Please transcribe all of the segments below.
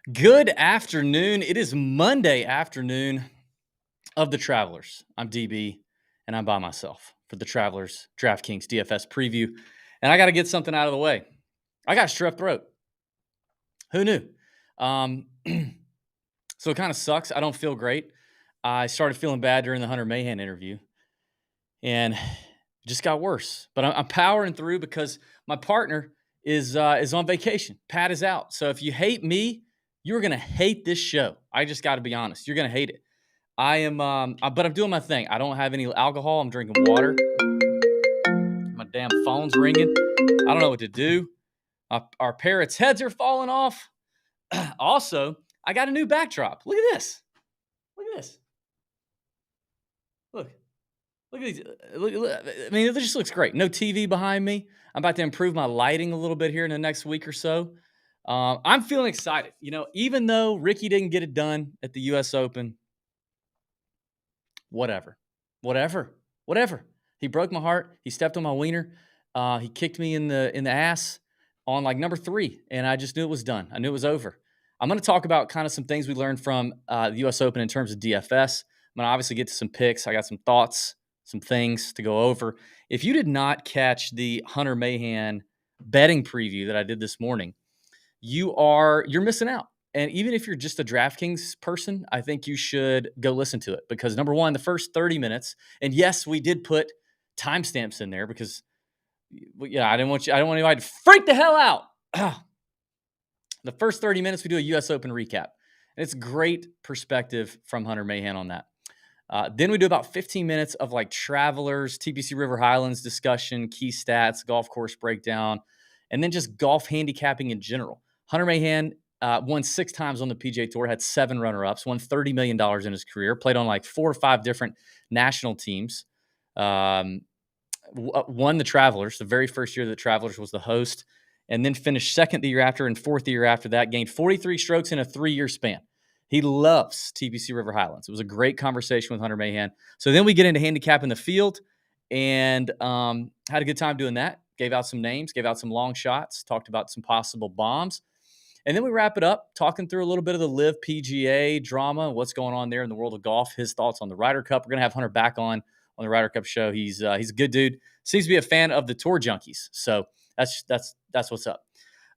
Good afternoon. It is Monday afternoon of the Travelers. I'm DB, and I'm by myself for the Travelers DraftKings DFS preview. And I got to get something out of the way. I got strep throat. Who knew? So it kind of sucks. I don't feel great. I started feeling bad during the Hunter Mahan interview, and it just got worse. But I'm powering through because my partner is on vacation. Pat is out. So if you hate me, you're gonna hate this show. I just got to be honest. You're gonna hate it. I am, but I'm doing my thing. I don't have any alcohol. I'm drinking water. My damn phone's ringing. I don't know what to do. Our parrots' heads are falling off. Also, I got a new backdrop. Look at this. Look at this. Look. Look at these. Look, I mean, it just looks great. No TV behind me. I'm about to improve my lighting a little bit here in the next week or so. I'm feeling excited. Even though Ricky didn't get it done at the U.S. Open, whatever. He broke my heart. He stepped on my wiener. He kicked me in the ass on like number 3, and I just knew it was done. I knew it was over. I'm going to talk about kind of some things we learned from the U.S. Open in terms of DFS. I'm going to obviously get to some picks. I got some thoughts, some things to go over. If you did not catch the Hunter Mahan betting preview that I did this morning, you're missing out. And even if you're just a DraftKings person, I think you should go listen to it because number one, the first 30 minutes, and yes, we did put timestamps in there because I don't want anybody to freak the hell out. The first 30 minutes, we do a U.S. Open recap. And it's great perspective from Hunter Mahan on that. Then we do about 15 minutes of like Travelers, TPC River Highlands discussion, key stats, golf course breakdown, and then just golf handicapping in general. Hunter Mahan won 6 times on the PGA Tour, had 7 runner-ups, won $30 million in his career, played on like 4 or 5 different national teams, won the Travelers, the very first year that the Travelers was the host, and then finished second the year after and fourth the year after that, gained 43 strokes in a 3-year span. He loves TPC River Highlands. It was a great conversation with Hunter Mahan. So then we get into handicap in the field and had a good time doing that. Gave out some names, gave out some long shots, talked about some possible bombs. And then we wrap it up talking through a little bit of the LIV PGA drama, what's going on there in the world of golf, his thoughts on the Ryder Cup. We're going to have Hunter back on the Ryder Cup show. He's a good dude. Seems to be a fan of the Tour Junkies. So that's what's up.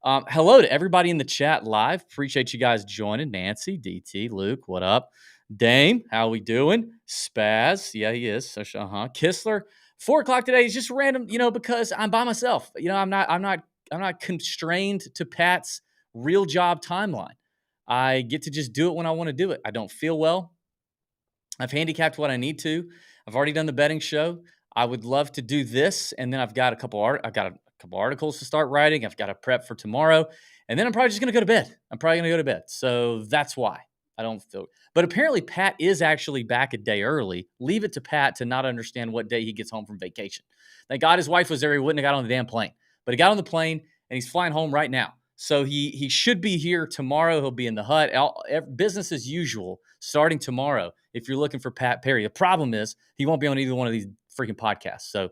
Hello to everybody in the chat live. Appreciate you guys joining. Nancy, DT, Luke, what up? Dame, how we doing? Spaz, yeah, he is. Kistler, 4:00 today is just random, because I'm by myself. I'm not constrained to Pat's real job timeline. I get to just do it when I want to do it. I don't feel well. I've handicapped what I need to. I've already done the betting show. I would love to do this, and then I've got a couple articles to start writing. I've got to prep for tomorrow, and then I'm probably just going to go to bed. So that's why I don't feel. But apparently, Pat is actually back a day early. Leave it to Pat to not understand what day he gets home from vacation. Thank God his wife was there. He wouldn't have got on the damn plane, but he got on the plane and he's flying home right now. So he should be here tomorrow. He'll be in the hut. Business as usual starting tomorrow. If you're looking for Pat Perry, the problem is he won't be on either one of these freaking podcasts. So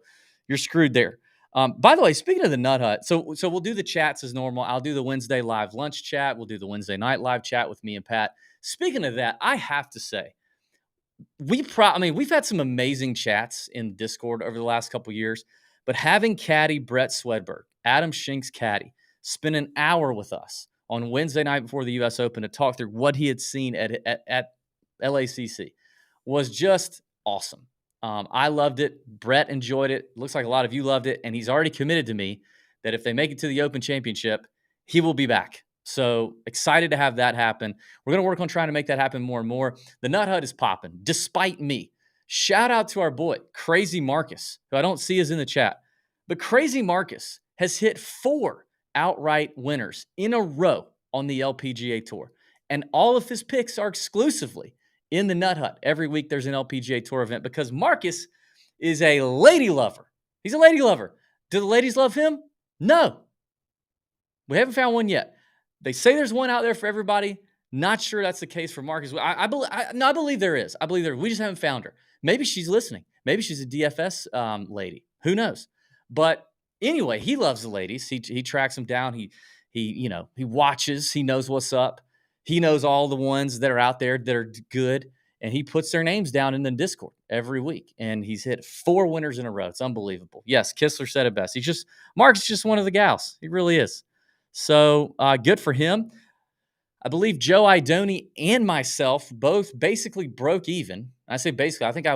you're screwed there. By the way, speaking of the Nut Hut, so we'll do the chats as normal. I'll do the Wednesday live lunch chat. We'll do the Wednesday night live chat with me and Pat. Speaking of that, I have to say, we've had some amazing chats in Discord over the last couple of years, but having caddy Brett Swedberg, Adam Shink's caddy, spend an hour with us on Wednesday night before the U.S. Open to talk through what he had seen at LACC was just awesome. I loved it. Brett enjoyed it. Looks like a lot of you loved it. And he's already committed to me that if they make it to the Open Championship, he will be back. So excited to have that happen. We're going to work on trying to make that happen more and more. The Nut Hut is popping, despite me. Shout out to our boy, Crazy Marcus, who I don't see is in the chat. But Crazy Marcus has hit 4 outright winners in a row on the LPGA Tour. And all of his picks are exclusively in the Nut Hut. Every week there's an LPGA Tour event because Marcus is a lady lover. He's a lady lover. Do the ladies love him? No. We haven't found one yet. They say there's one out there for everybody. Not sure that's the case for Marcus. I believe there is. We just haven't found her. Maybe she's listening. Maybe she's a DFS lady. Who knows? But anyway, he loves the ladies. He tracks them down. He watches. He knows what's up. He knows all the ones that are out there that are good, and he puts their names down in the Discord every week. And he's hit 4 winners in a row. It's unbelievable. Yes, Kistler said it best. Mark's just one of the gals. He really is. So good for him. I believe Joe Idoni and myself both basically broke even. I say basically, I think I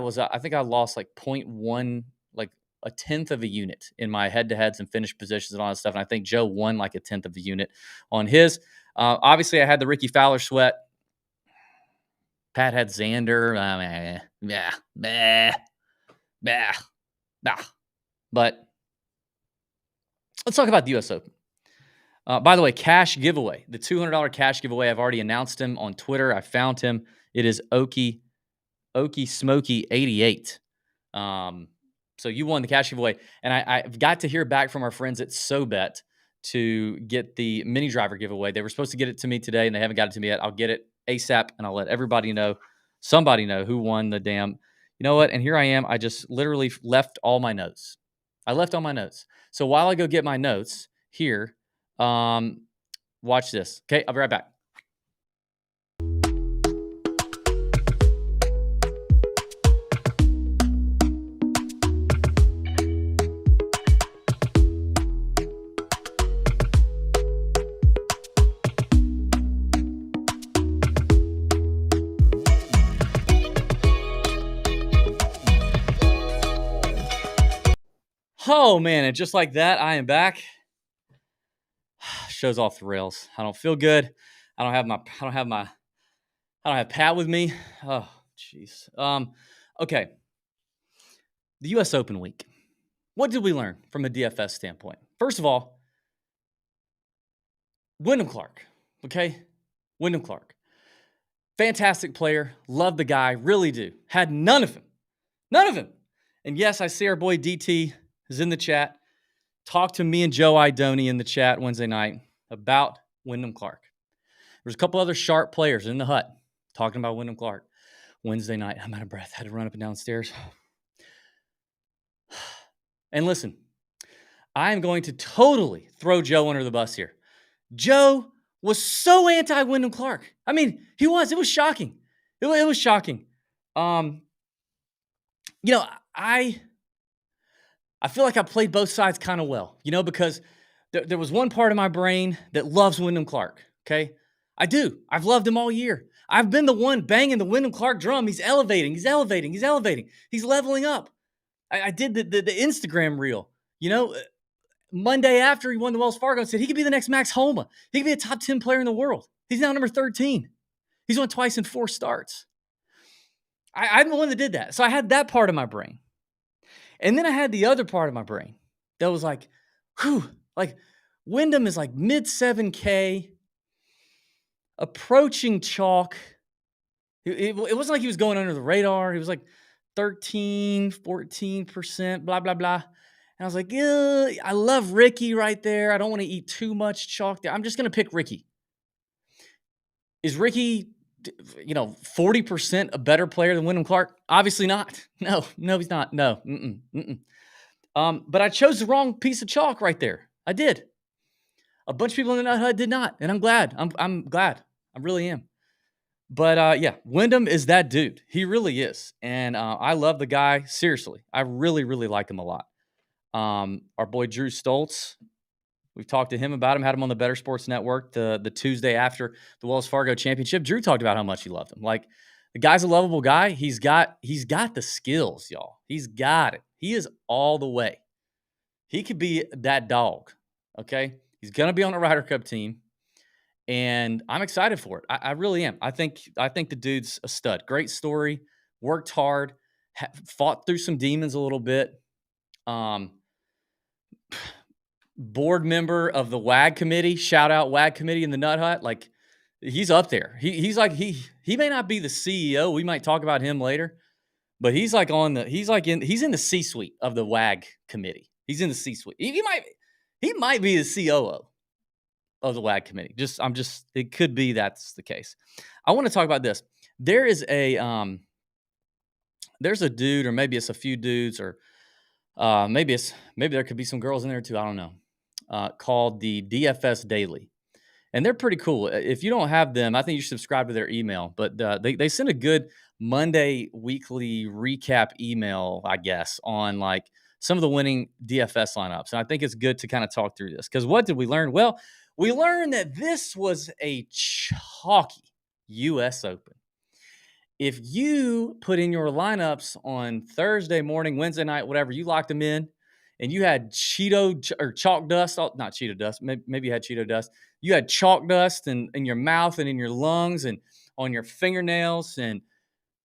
lost like 0.1, like a tenth of a unit in my head-to-heads and finish positions and all that stuff. And I think Joe won like a tenth of a unit on his. Obviously, I had the Ricky Fowler sweat. Pat had Xander. But let's talk about the U.S. Open. By the way, cash giveaway, the $200 cash giveaway. I've already announced him on Twitter. I found him. It is Okie Smoky 88. So you won the cash giveaway, and I've got to hear back from our friends at SoBet to get the mini driver giveaway. They were supposed to get it to me today, and they haven't got it to me yet. I'll get it ASAP, and I'll let somebody know who won the damn. You know what? And here I am. I just literally left all my notes. So while I go get my notes here, watch this. Okay, I'll be right back. Oh man, and just like that, I am back. Show's off the rails. I don't feel good. I don't have Pat with me. Oh, jeez. Okay. The U.S. Open week. What did we learn from a DFS standpoint? First of all, Wyndham Clark. Okay? Wyndham Clark. Fantastic player. Love the guy. Really do. Had none of him. And yes, I see our boy DT is in the chat. Talked to me and Joe Idoni in the chat Wednesday night about Wyndham Clark. There's a couple other sharp players in the hut talking about Wyndham Clark Wednesday night. I'm out of breath. Had to run up and down the stairs. And listen, I am going to totally throw Joe under the bus here. Joe was so anti-Wyndham Clark. I mean, he was. It was shocking. It was shocking. I feel like I played both sides kind of well, because there was one part of my brain that loves Wyndham Clark, okay? I do. I've loved him all year. I've been the one banging the Wyndham Clark drum. He's elevating. He's leveling up. I did the Instagram reel, Monday after he won the Wells Fargo and said he could be the next Max Homa. He could be a top 10 player in the world. He's now number 13. He's won twice in 4 starts. I'm the one that did that. So I had that part of my brain. And then I had the other part of my brain that was like, Wyndham is like mid 7K, approaching chalk. It wasn't like he was going under the radar. He was like 13, 14%, blah, blah, blah. And I was like, yeah, I love Ricky right there. I don't want to eat too much chalk there. I'm just going to pick Ricky. Is Ricky, 40% a better player than Wyndham Clark? Obviously not. No, he's not. No. But I chose the wrong piece of chalk right there. I did. A bunch of people in the Nut Hut did not, and I'm glad. I'm glad. I really am. But Wyndham is that dude. He really is, and I love the guy. Seriously, I really, really like him a lot. Our boy Drew Stoltz. We've talked to him about him, had him on the Better Sports Network the Tuesday after the Wells Fargo Championship. Drew talked about how much he loved him. Like, the guy's a lovable guy. He's got the skills, y'all. He's got it. He is all the way. He could be that dog, okay? He's going to be on a Ryder Cup team, and I'm excited for it. I really am. I think the dude's a stud. Great story. Worked hard. Fought through some demons a little bit. Board member of the WAG committee. Shout out WAG committee in the Nut Hut. Like, he's up there. He's may not be the CEO. We might talk about him later, but he's in the C-suite of the WAG committee. He's in the C-suite. He might be the COO of the WAG committee. It could be that's the case. I want to talk about this. There's a dude, or maybe it's a few dudes, or maybe there could be some girls in there too. I don't know. Called the DFS Daily. and they're pretty cool. If you don't have them, I think you should subscribe to their email. But they send a good Monday weekly recap email, I guess, on like some of the winning DFS lineups. And I think it's good to kind of talk through this because what did we learn? Well, we learned that this was a chalky U.S. Open. If you put in your lineups on Thursday morning, Wednesday night, whatever, you locked them in, and you had Cheeto or chalk dust, not Cheeto dust, maybe you had Cheeto dust. You had chalk dust in your mouth and in your lungs and on your fingernails and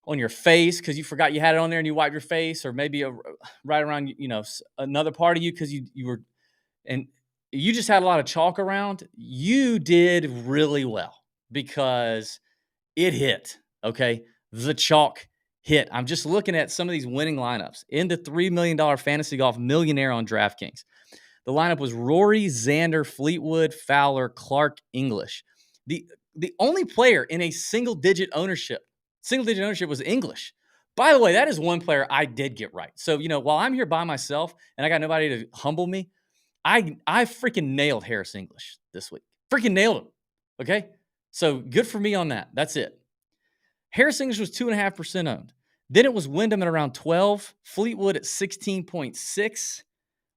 on your face because you forgot you had it on there and you wiped your face, or maybe right around, another part of you because you were, and you just had a lot of chalk around. You did really well because it hit, okay? The chalk hit. I'm just looking at some of these winning lineups in the $3 million fantasy golf millionaire on DraftKings. The lineup was Rory, Xander, Fleetwood, Fowler, Clark, English. The only player in a single-digit ownership was English. By the way, that is one player I did get right. So, while I'm here by myself and I got nobody to humble me, I freaking nailed Harris English this week. Freaking nailed him, okay? So good for me on that. That's it. Harris English was 2.5% owned. Then it was Wyndham at around 12, Fleetwood at 16.6,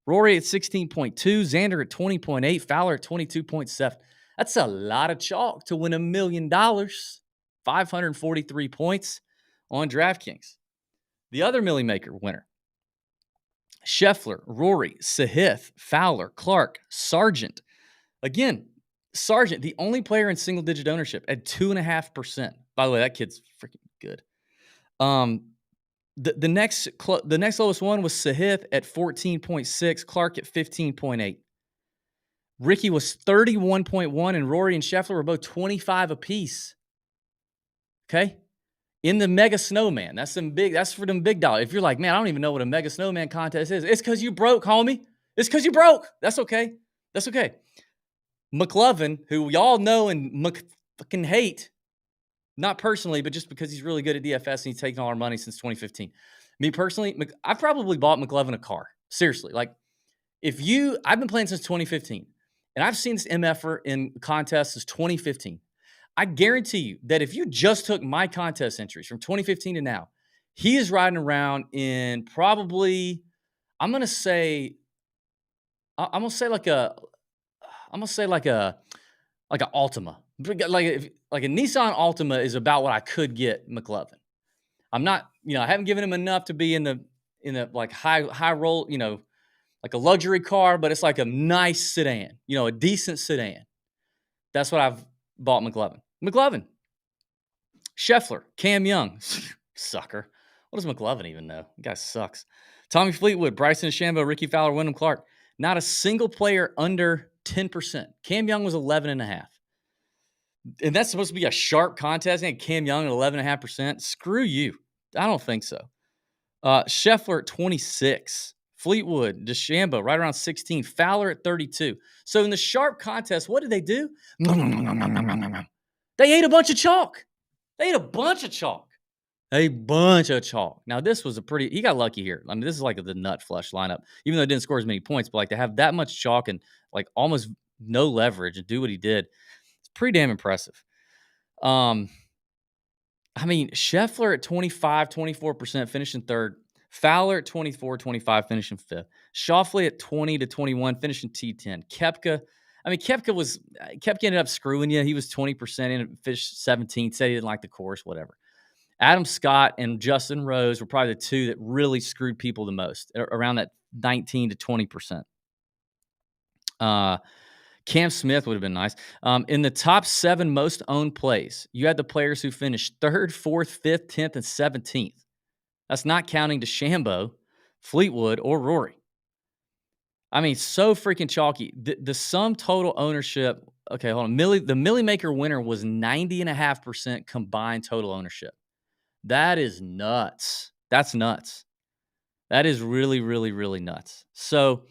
Rory at 16.2, Xander at 20.8, Fowler at 22.7. That's a lot of chalk to win $1 million, 543 points on DraftKings. The other Millie Maker winner, Scheffler, Rory, Sahith, Fowler, Clark, Sargent. Again, Sargent, the only player in single-digit ownership at 2.5%. By the way, that kid's freaking good. The next lowest one was Sahith at 14.6, Clark at 15.8. Ricky was 31.1, and Rory and Scheffler were both 25 apiece. Okay? In the Mega Snowman. That's for them big dollars. If you're like, man, I don't even know what a Mega Snowman contest is. It's because you broke, homie. It's because you broke. That's okay. That's okay. McLovin, who y'all know and fucking hate, not personally, but just because he's really good at DFS and he's taken all our money since 2015. Me personally, I've probably bought McLovin a car. Seriously. Like, I've been playing since 2015, and I've seen this MFer in contests since 2015. I guarantee you that if you just took my contest entries from 2015 to now, he is riding around in probably, I'm gonna say like a Altima. Like a Nissan Altima is about what I could get McLovin. I'm not, I haven't given him enough to be in the like high roll, like a luxury car, but it's like a nice sedan, a decent sedan. That's what I've bought McLovin. Scheffler, Cam Young, sucker. What does McLovin even know? The guy sucks. Tommy Fleetwood, Bryson DeChambeau, Ricky Fowler, Wyndham Clark. Not a single player under 10%. Cam Young was 11.5%. And that's supposed to be a sharp contest. And Cam Young at 11.5%. Screw you. I don't think so. Scheffler at 26. Fleetwood, DeChambeau right around 16. Fowler at 32. So in the sharp contest, what did they do? They ate a bunch of chalk. A bunch of chalk. Now, this was he got lucky here. I mean, this is like the nut flush lineup, even though it didn't score as many points, but like to have that much chalk and like almost no leverage and do what he did, it's pretty damn impressive. I mean, Scheffler at 24% finishing third. Fowler at 25, finishing fifth. Schauffele at 20 to 21, finishing T10. Koepka ended up screwing you. He was 20% and finished 17th, said he didn't like the course, whatever. Adam Scott and Justin Rose were probably the two that really screwed people the most, around that 19 to 20%. Cam Smith would have been nice. In the top 7 most owned plays, you had the players who finished 3rd, 4th, 5th, 10th, and 17th. That's not counting DeChambeau, Fleetwood, or Rory. I mean, so freaking chalky. The sum total ownership, okay, hold on. The Millie Maker winner was 90.5% combined total ownership. That is nuts. That's nuts. That is really, really, really nuts. So,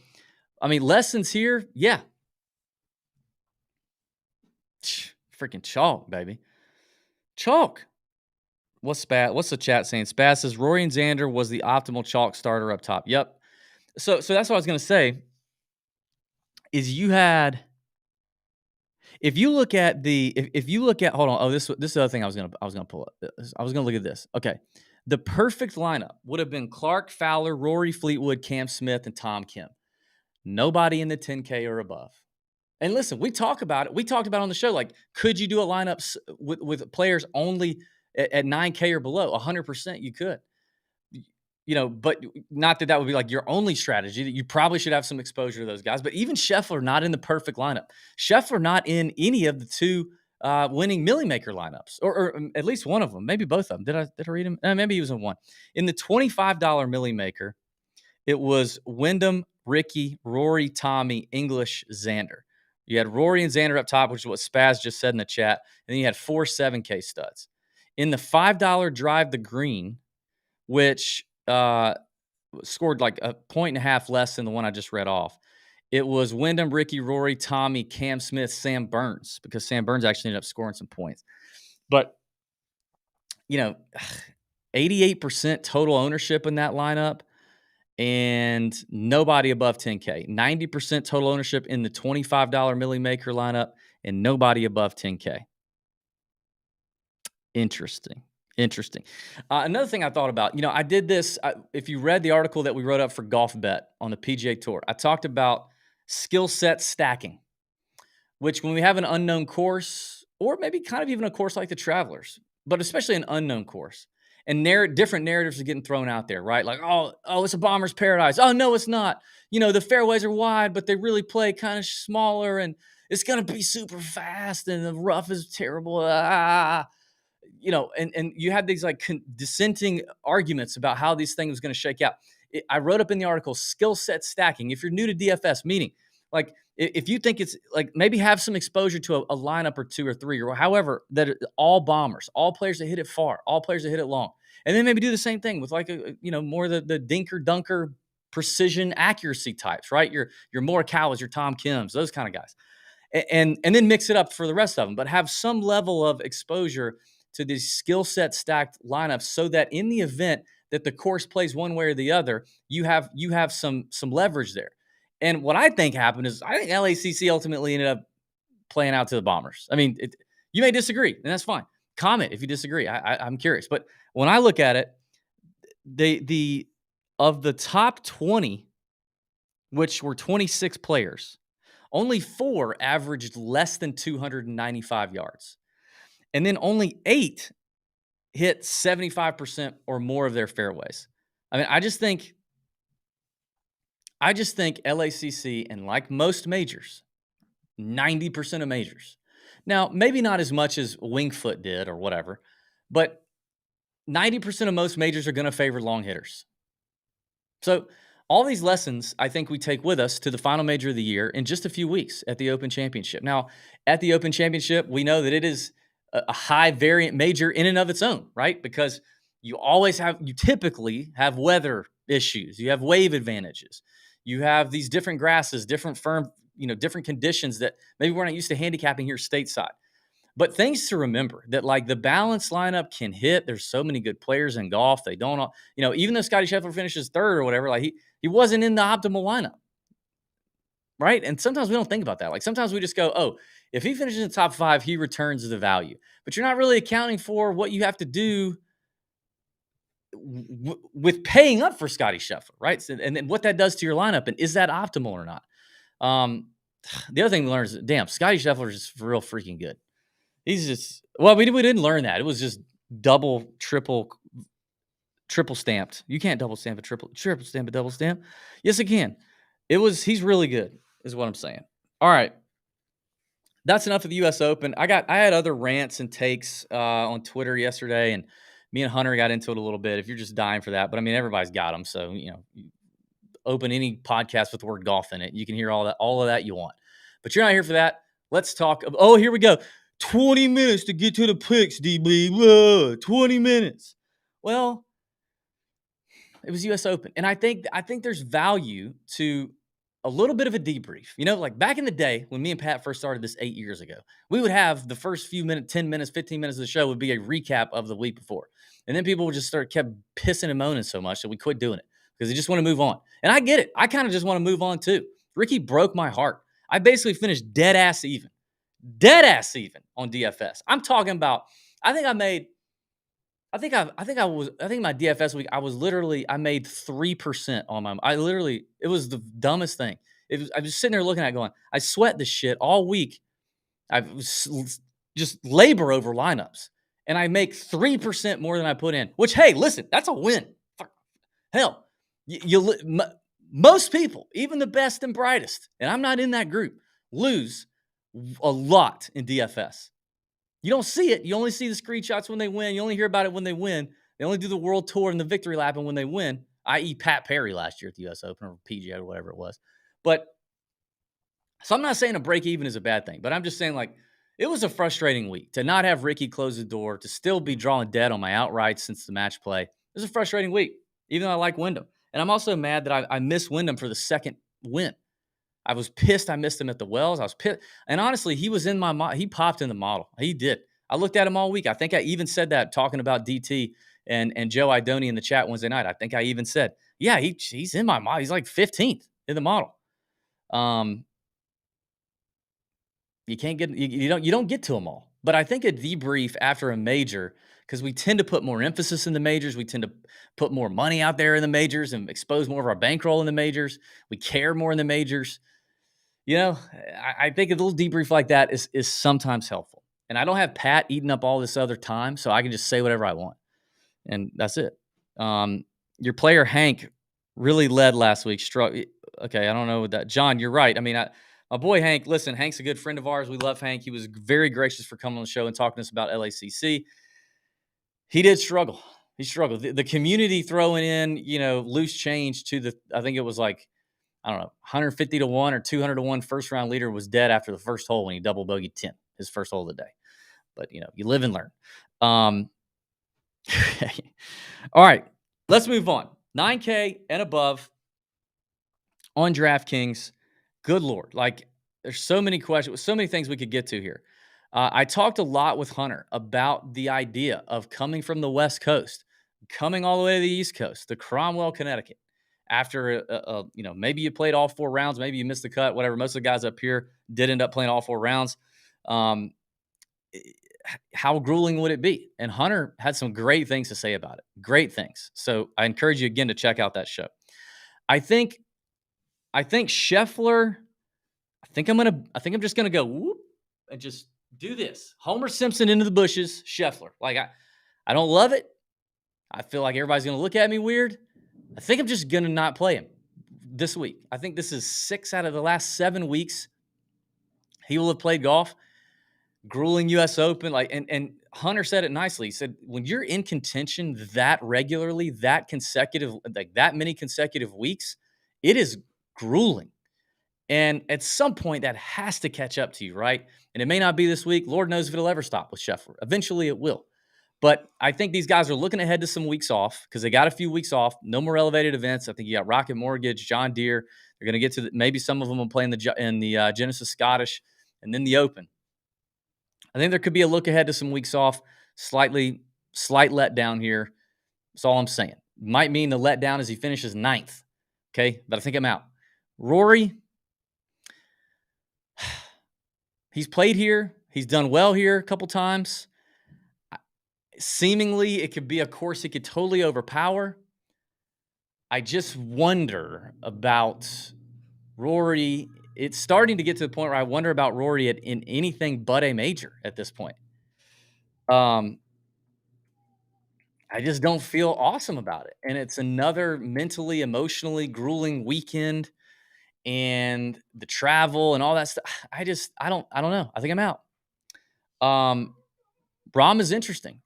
I mean, lessons here, yeah. Freaking chalk, baby. Chalk. What's the chat saying? Spaz says Rory and Xander was the optimal chalk starter up top. Yep. So that's what I was going to say is If you look at if you look at hold on, this is the other thing I was gonna pull up. I was gonna look at this. Okay. The perfect lineup would have been Clark, Fowler, Rory Fleetwood, Cam Smith, and Tom Kim. Nobody in the 10K or above. And listen, we talk about it. We talked about it on the show. Like, could you do a lineup with players only at 9K or below? 100% you could. But not that would be like your only strategy. That you probably should have some exposure to those guys. But even Scheffler not in the perfect lineup. Scheffler not in any of the two winning Millie Maker lineups, or at least one of them, maybe both of them. Did I read him? Maybe he was in one. In the $25 Millie Maker, it was Wyndham, Ricky, Rory, Tommy, English, Xander. You had Rory and Xander up top, which is what Spaz just said in the chat. And then you had 4 7K studs. In the $5 Drive the Green, which scored like 1.5 less than the one I just read off, it was Wyndham, Ricky, Rory, Tommy, Cam Smith, Sam Burns, because Sam Burns actually ended up scoring some points. But, 88% total ownership in that lineup, and nobody above 10K. 90% total ownership in the $25 Millie Maker lineup, and nobody above 10K. Interesting. Another thing I thought about, I did this. If you read the article that we wrote up for Golf Bet on the PGA Tour, I talked about skill set stacking, which when we have an unknown course, or maybe kind of even a course like the Travelers, but especially an unknown course, and different narratives are getting thrown out there, right? Like, oh, it's a bomber's paradise. Oh, no, it's not. The fairways are wide, but they really play kind of smaller, and it's going to be super fast, and the rough is terrible. And you had these like dissenting arguments about how these things was going to shake out. I wrote up in the article, skill set stacking. If you're new to DFS, meaning like if you think it's like maybe have some exposure to a lineup or 2 or 3 or however, that all bombers, all players that hit it far, all players that hit it long, and then maybe do the same thing with like more the dinker dunker precision accuracy types, right? Your Morikawas, your Tom Kims, those kind of guys, and then mix it up for the rest of them, but have some level of exposure to these skill set stacked lineups, so that in the event that the course plays one way or the other, you have some leverage there. And what I think happened is I think LACC ultimately ended up playing out to the Bombers. I mean, you may disagree, and that's fine. Comment if you disagree. I'm curious, but when I look at it, the of the top 20, which were 26 players, only 4 averaged less than 295 yards. And then only 8 hit 75% or more of their fairways. I mean, I just think LACC, and like most majors, 90% of majors. Now, maybe not as much as Wingfoot did or whatever, but 90% of most majors are going to favor long hitters. So all these lessons, I think we take with us to the final major of the year in just a few weeks at the Open Championship. Now, at the Open Championship, we know that it is a high variant major in and of its own, right? Because you typically have weather issues. You have wave advantages. You have these different grasses, different different conditions that maybe we're not used to handicapping here stateside. But things to remember that like the balanced lineup can hit. There's so many good players in golf. They don't, even though Scottie Scheffler finishes 3rd or whatever, like he wasn't in the optimal lineup. Right. And sometimes we don't think about that. Like sometimes we just go, oh, if he finishes in the top 5, he returns the value. But you're not really accounting for what you have to do with paying up for Scottie Scheffler, right? So, and then what that does to your lineup, and is that optimal or not? The other thing we learned is, damn, Scottie Scheffler is just real freaking good. He's just, well, we didn't learn that. It was just double, triple stamped. You can't double stamp a triple stamp a double stamp. Yes, it can. He's really good, is what I'm saying. All right. That's enough of the U.S. Open. I had other rants and takes on Twitter yesterday, and me and Hunter got into it a little bit. If you're just dying for that, but I mean, everybody's got them. So, you open any podcast with the word golf in it. You can hear all of that you want, but you're not here for that. Let's talk. Oh, here we go. 20 minutes to get to the picks, DB. Whoa, 20 minutes. Well, it was U.S. Open, and I think there's value to a little bit of a debrief. Like back in the day when me and Pat first started this 8 years ago, we would have the first few minutes, 10 minutes, 15 minutes of the show would be a recap of the week before. And then people would just kept pissing and moaning so much that we quit doing it because they just want to move on. And I get it. I kind of just want to move on too. Ricky broke my heart. I basically finished dead ass even. dead ass even on DFS. I'm talking about. I think my DFS week. I made 3% on my. It was the dumbest thing. I was sitting there looking at it going, I sweat this shit all week. I was just labor over lineups, and I make 3% more than I put in. Which, hey, listen, that's a win. Hell, most people, even the best and brightest, and I'm not in that group, lose a lot in DFS. You don't see it. You only see the screenshots when they win. You only hear about it when they win. They only do the world tour and the victory lap and when they win, i.e. Pat Perry last year at the US Open or PGA or whatever it was. But so I'm not saying a break even is a bad thing, but I'm just saying, like, it was a frustrating week to not have Ricky close the door, to still be drawing dead on my outright since the match play. It was a frustrating week, even though I like Wyndham. And I'm also mad that I missed Wyndham for the second win. I was pissed I missed him at the Wells. I was pissed. And honestly, he was in my he popped in the model. He did. I looked at him all week. I think I even said that talking about DT and Joe Idoni in the chat Wednesday night. I think I even said, yeah, he's in my model. He's like 15th in the model. You can't get you don't get to them all. But I think a debrief after a major, because we tend to put more emphasis in the majors, we tend to put more money out there in the majors and expose more of our bankroll in the majors. We care more in the majors. You know, I think a little debrief like that is sometimes helpful. And I don't have Pat eating up all this other time, so I can just say whatever I want. And that's it. Your player, Hank, really led last week. Okay, I don't know what that. John, you're right. I mean, my boy Hank, listen, Hank's a good friend of ours. We love Hank. He was very gracious for coming on the show and talking to us about LACC. He did struggle. He struggled. The community throwing in, loose change to I think it was like, I don't know, 150 to 1 or 200 to 1 first round leader was dead after the first hole when he double bogeyed 10, his first hole of the day. But, you live and learn. All right, let's move on. 9K and above on DraftKings. Good Lord. Like, there's so many questions, so many things we could get to here. I talked a lot with Hunter about the idea of coming from the West Coast, coming all the way to the East Coast, to Cromwell, Connecticut. After, maybe you played all 4 rounds, maybe you missed the cut, whatever. Most of the guys up here did end up playing all 4 rounds. How grueling would it be? And Hunter had some great things to say about it. Great things. So I encourage you again to check out that show. I think Scheffler. I think I'm just gonna go whoop and just do this. Homer Simpson into the bushes. Scheffler. Like I don't love it. I feel like everybody's gonna look at me weird. I think I'm just gonna not play him this week. I think this is 6 out of the last 7 weeks he will have played golf. Grueling U.S. Open, and Hunter said it nicely. He said, when you're in contention that regularly, that many consecutive weeks, it is grueling. And at some point, that has to catch up to you, right? And it may not be this week. Lord knows if it'll ever stop with Scheffler. Eventually, it will. But I think these guys are looking ahead to some weeks off because they got a few weeks off. No more elevated events. I think you got Rocket Mortgage, John Deere. They're going to get to maybe some of them will play in the Genesis Scottish and then the Open. I think there could be a look ahead to some weeks off, slight letdown here. That's all I'm saying. Might mean the letdown is he finishes 9th. Okay, but I think I'm out. Rory, he's played here. He's done well here a couple times. Seemingly, it could be a course he could totally overpower. I just wonder about Rory. It's starting to get to the point where I wonder about Rory in anything but a major at this point. I just don't feel awesome about it. And it's another mentally, emotionally grueling weekend and the travel and all that stuff. I don't know. I think I'm out. Rahm is interesting.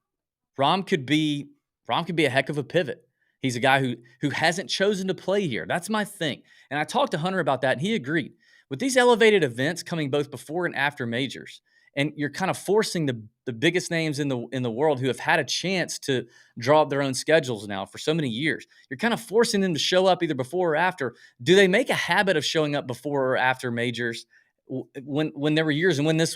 Rahm could be a heck of a pivot. He's a guy who hasn't chosen to play here. That's my thing. And I talked to Hunter about that, and he agreed. With these elevated events coming both before and after majors, and you're kind of forcing the biggest names in the world who have had a chance to draw up their own schedules now for so many years, you're kind of forcing them to show up either before or after. Do they make a habit of showing up before or after majors when there were years and when there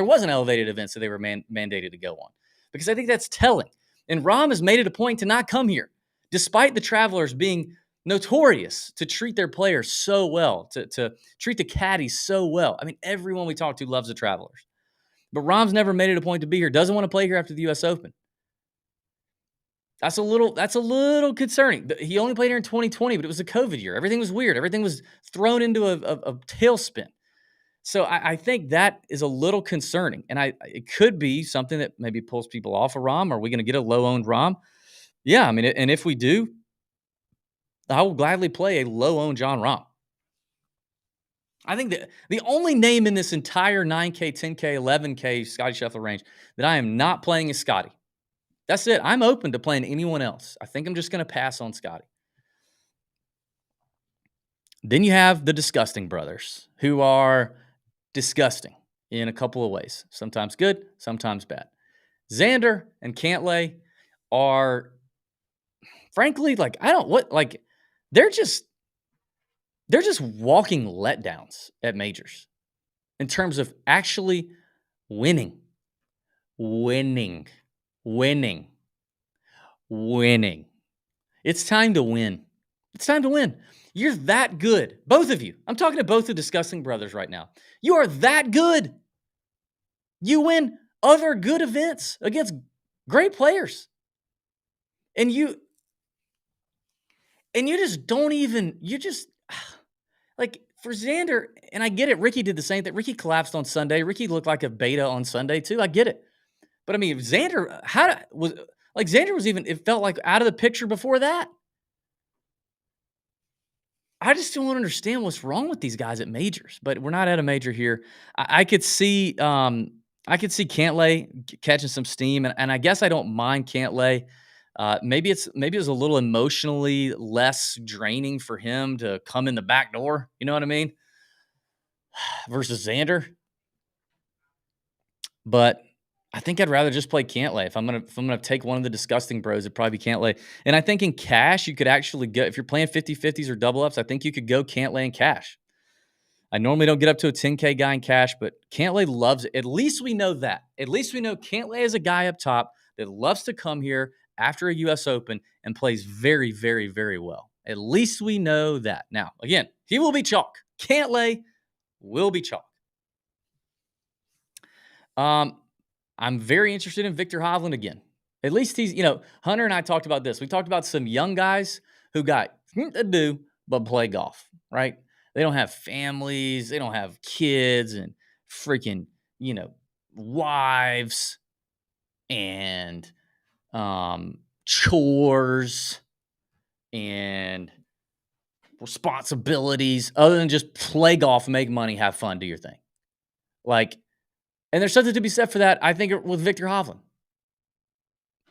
wasn't elevated events that they were mandated to go on? Because I think that's telling. And Rahm has made it a point to not come here, despite the Travelers being notorious to treat their players so well, to treat the caddies so well. I mean, everyone we talk to loves the Travelers. But Rahm's never made it a point to be here. Doesn't want to play here after the U.S. Open. That's a little concerning. He only played here in 2020, but it was a COVID year. Everything was weird. Everything was thrown into a tailspin. So I think that is a little concerning. And it could be something that maybe pulls people off of Rahm. Are we going to get a low-owned Rahm? Yeah, I mean, and if we do, I will gladly play a low-owned Jon Rahm. I think that the only name in this entire 9K, 10K, 11K Scotty Scheffler range that I am not playing is Scotty. That's it. I'm open to playing anyone else. I think I'm just going to pass on Scotty. Then you have the Disgusting Brothers, who are disgusting in a couple of ways. Sometimes good, sometimes bad. Xander and Cantlay are, frankly, they're just walking letdowns at majors in terms of actually winning. It's time to win. It's time to win. You're that good. Both of you. I'm talking to both the Disgusting Brothers right now. You are that good. You win other good events against great players. And you just don't even, like, for Xander, and I get it, Ricky did the same thing. Ricky collapsed on Sunday. Ricky looked like a beta on Sunday too. I get it. But I mean, Xander, Xander was even, it felt like out of the picture before that. I just don't understand what's wrong with these guys at majors, but we're not at a major here. I could see Cantlay catching some steam, and I guess I don't mind Cantlay. Maybe it was a little emotionally less draining for him to come in the back door. You know what I mean? Versus Xander. But I think I'd rather just play Cantlay. If I'm gonna take one of the Disgusting Bros, it'd probably be Cantlay. And I think in cash, you could actually go, if you're playing 50-50s or double ups, I think you could go Cantlay in cash. I normally don't get up to a 10K guy in cash, but Cantlay loves it. At least we know that. At least we know Cantlay is a guy up top that loves to come here after a U.S. Open and plays very, very, very well. At least we know that. Now, again, he will be chalk. Cantlay will be chalk. I'm very interested in Victor Hovland again. At least he's, Hunter and I talked about this. We talked about some young guys who got to do but play golf, right? They don't have families. They don't have kids and freaking, wives and chores and responsibilities other than just play golf, make money, have fun, do your thing. And there's something to be said for that, I think, with Victor Hovland.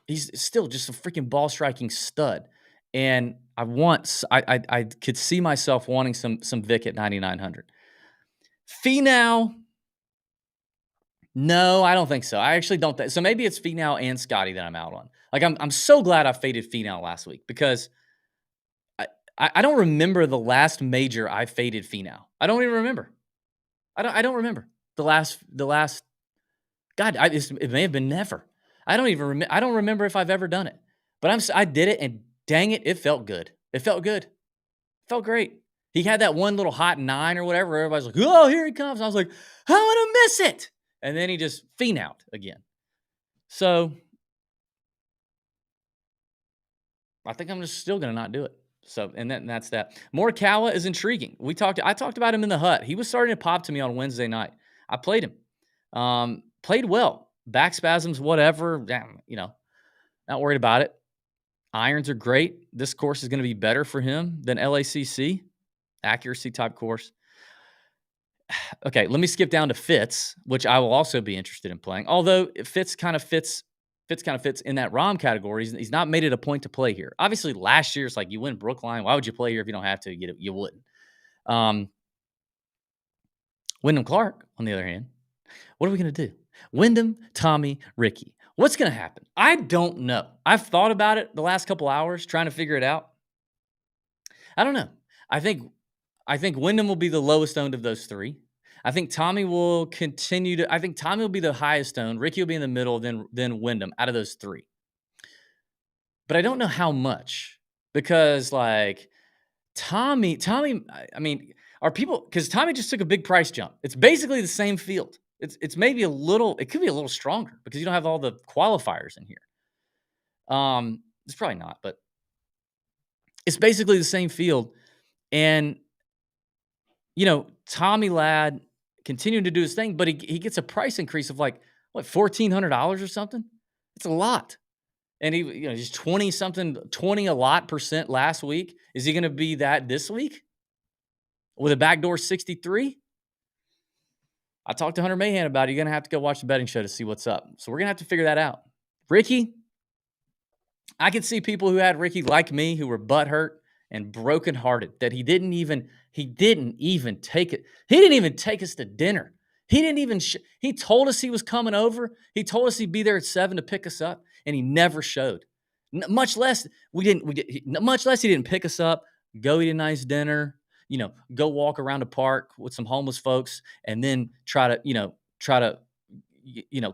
He's still just a freaking ball striking stud. And I could see myself wanting some Vic at 9,900. Finau, no, I don't think so. I actually don't think so. Maybe it's Finau and Scotty that I'm out on. I'm so glad I faded Finau last week because I don't remember the last major I faded Finau. I don't even remember. I don't remember the last. God, it may have been never. I don't even remember. I don't remember if I've ever done it. But I did it, and dang it, it felt good. It felt good. It felt great. He had that one little hot 9 or whatever. Where everybody's like, "Oh, here he comes!" And I was like, "How am I gonna miss it?" And then he just Finau again. So I think I'm just still gonna not do it. So and that's that. Morikawa is intriguing. I talked about him in the hut. He was starting to pop to me on Wednesday night. I played him. Played well. Back spasms, whatever. Not worried about it. Irons are great. This course is going to be better for him than LACC. Accuracy type course. Okay, let me skip down to Fitz, which I will also be interested in playing. Although Fitz kind of fits in that Rahm category. He's not made it a point to play here. Obviously, last year it's like you win Brookline. Why would you play here if you don't have to? You wouldn't. Wyndham Clark, on the other hand, what are we going to do? Wyndham, Tommy, Ricky. What's going to happen? I don't know. I've thought about it the last couple hours trying to figure it out. I don't know. I think Wyndham will be the lowest owned of those three. I think Tommy will continue to. I think Tommy will be the highest owned. Ricky will be in the middle, then Wyndham out of those three. But I don't know how much because Tommy, I mean, are people, because Tommy just took a big price jump. It's basically the same field. It's maybe it could be a little stronger because you don't have all the qualifiers in here. It's probably not, but it's basically the same field. And, Tommy Ladd continued to do his thing, but he gets a price increase of like, what, $1,400 or something? It's a lot. And he's 20 a lot percent last week. Is he going to be that this week with a backdoor 63? I talked to Hunter Mahan about it. You're going to have to go watch the betting show to see what's up. So we're going to have to figure that out. Ricky, I can see people who had Ricky like me who were butthurt and brokenhearted that he didn't even take it. He didn't even take us to dinner. He didn't even, he told us he was coming over. He told us he'd be there at 7 to pick us up, and he never showed. Much less he didn't pick us up, go eat a nice dinner, go walk around the park with some homeless folks, and then try to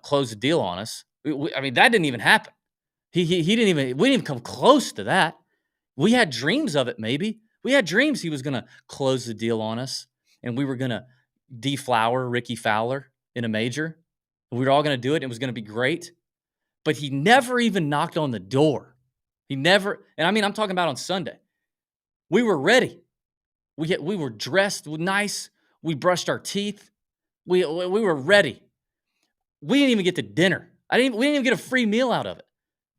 close the deal on us. I mean, that didn't even happen. We didn't even come close to that. We had dreams of it, maybe. We had dreams he was going to close the deal on us, and we were going to deflower Ricky Fowler in a major. We were all going to do it. It was going to be great. But he never even knocked on the door. He never, and I mean, I'm talking about on Sunday. We were ready. We were dressed nice. We brushed our teeth. We were ready. We didn't even get to dinner. We didn't even get a free meal out of it.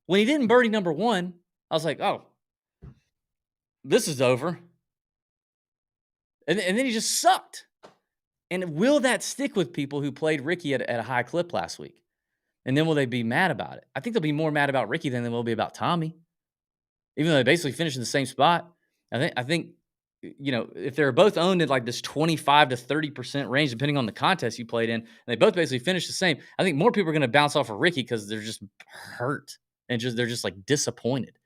When he didn't birdie number 1, I was like, oh, this is over. And then he just sucked. And will that stick with people who played Ricky at a high clip last week? And then will they be mad about it? I think they'll be more mad about Ricky than they will be about Tommy. Even though they basically finished in the same spot. I think if they're both owned at like this 25 to 30% range, depending on the contest you played in, and they both basically finished the same, I think more people are going to bounce off of Ricky because they're just hurt and they're just like disappointed.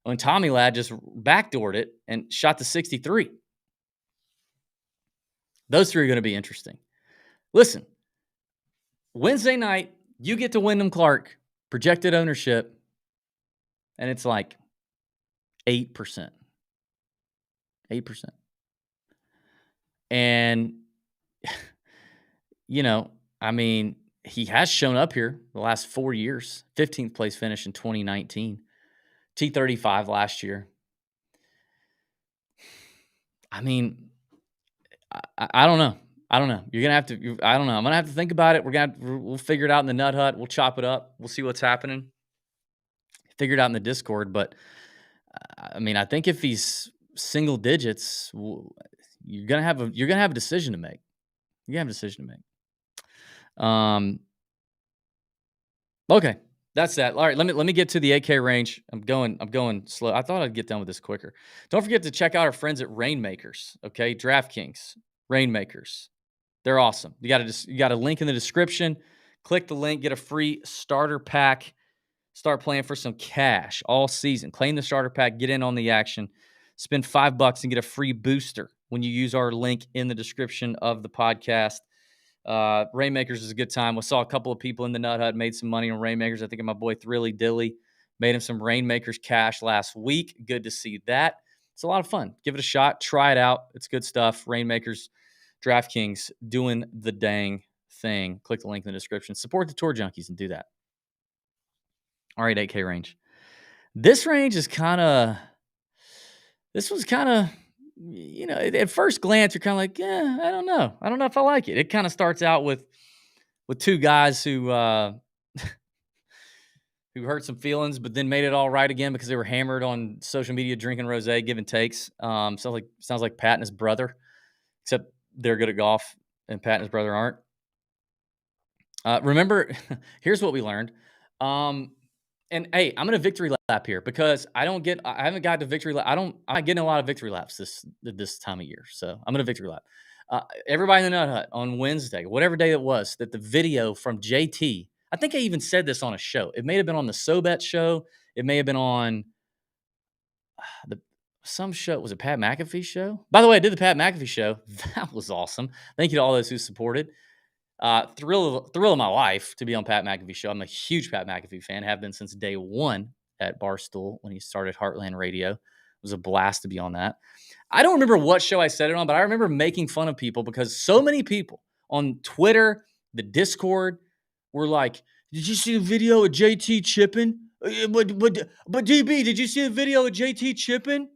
When Tommy Ladd just backdoored it and shot the 63. Those three are going to be interesting. Listen, Wednesday night, you get to Wyndham Clark, projected ownership, and it's like 8%. 8%. And, I mean, he has shown up here the last 4 years. 15th place finish in 2019. T35 last year. I mean, I don't know. You're going to have to, I don't know. I'm going to have to think about it. We'll figure it out in the Nut Hut. We'll chop it up. We'll see what's happening. Figure it out in the Discord. But I mean, I think if he's single digits, you're going to have a decision to make. You're going to have a decision to make. Okay. That's that. All right, let me get to the 8K range. I'm going slow. I thought I'd get done with this quicker. Don't forget to check out our friends at Reignmakers. Okay, DraftKings, Reignmakers. They're awesome. You got a link in the description. Click the link, get a free starter pack. Start playing for some cash all season. Claim the starter pack, get in on the action. Spend $5 and get a free booster when you use our link in the description of the podcast. Reignmakers is a good time. We saw a couple of people in the Nut Hut made some money on Reignmakers. I think my boy Thrilly Dilly made him some Reignmakers cash last week. Good to see that. It's a lot of fun. Give it a shot. Try it out. It's good stuff. Reignmakers, DraftKings, doing the dang thing. Click the link in the description. Support the Tour Junkies and do that. All right, 8K range. This range is this was kind of, at first glance, you're kind of like, I don't know. I don't know if I like it. It kind of starts out with two guys who hurt some feelings, but then made it all right again because they were hammered on social media, drinking rosé, giving takes. Sounds like Pat and his brother, except they're good at golf, and Pat and his brother aren't. Remember, here's what we learned. And hey, I'm gonna victory lap here because I haven't got to victory lap. I'm not getting a lot of victory laps this time of year. So I'm gonna victory lap. Everybody in the Nut Hut on Wednesday, whatever day it was, that the video from JT, I think I even said this on a show. It may have been on the SoBet show. It may have been on some show. Was it Pat McAfee's show? By the way, I did the Pat McAfee show. That was awesome. Thank you to all those who supported. Thrill of my life to be on Pat McAfee's show. I'm a huge Pat McAfee fan, have been since day one at Barstool when he started Heartland Radio was a blast to be on that. I don't remember what show I said it on, but I remember making fun of people because so many people on Twitter, the Discord, were like, "Did you see the video of JT chipping? But DB, did you see the video of JT chipping?"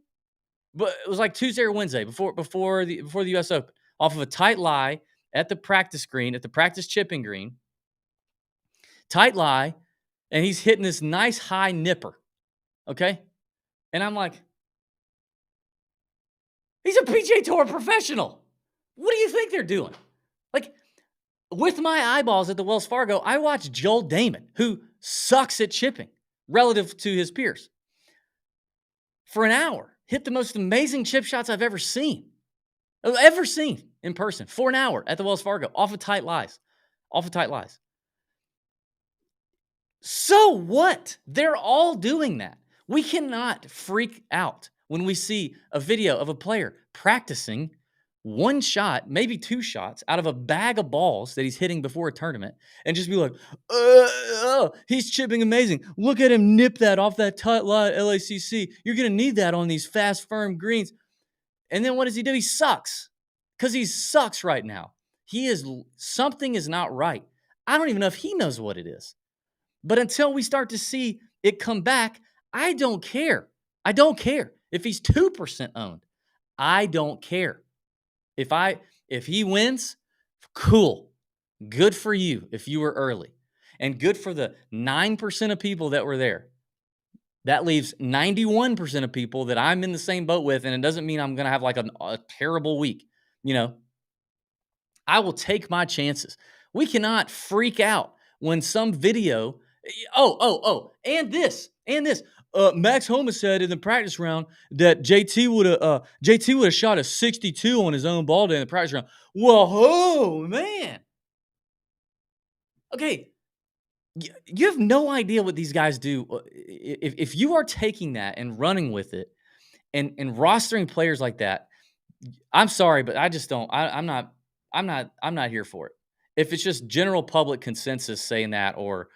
But it was like Tuesday or Wednesday before the US Open, off of a tight lie at the practice green, at the practice chipping green. Tight lie, and he's hitting this nice high nipper. Okay? And I'm like, he's a PGA Tour professional. What do you think they're doing? Like, with my eyeballs at the Wells Fargo, I watched Joel Damon, who sucks at chipping relative to his peers, for an hour. Hit the most amazing chip shots I've ever seen in person, for an hour at the Wells Fargo, off of tight lies. So what? They're all doing that. We cannot freak out when we see a video of a player practicing one shot, maybe two shots, out of a bag of balls that he's hitting before a tournament and just be like, he's chipping amazing. Look at him nip that off that tight lie at LACC. You're going to need that on these fast, firm greens. And then what does he do? He sucks, because he sucks right now. Something is not right. I don't even know if he knows what it is. But until we start to see it come back, I don't care. I don't care. If he's 2% owned, I don't care. If he wins, cool. Good for you if you were early. And good for the 9% of people that were there. That leaves 91% of people that I'm in the same boat with, and it doesn't mean I'm going to have like a terrible week. I will take my chances. We cannot freak out when some video... and this. Max Homa said in the practice round that JT would have shot a 62 on his own ball day in the practice round. Whoa, man. Okay, you have no idea what these guys do. If you are taking that and running with it and rostering players like that, I'm sorry, but I just don't. I'm not here for it. If it's just general public consensus saying that, or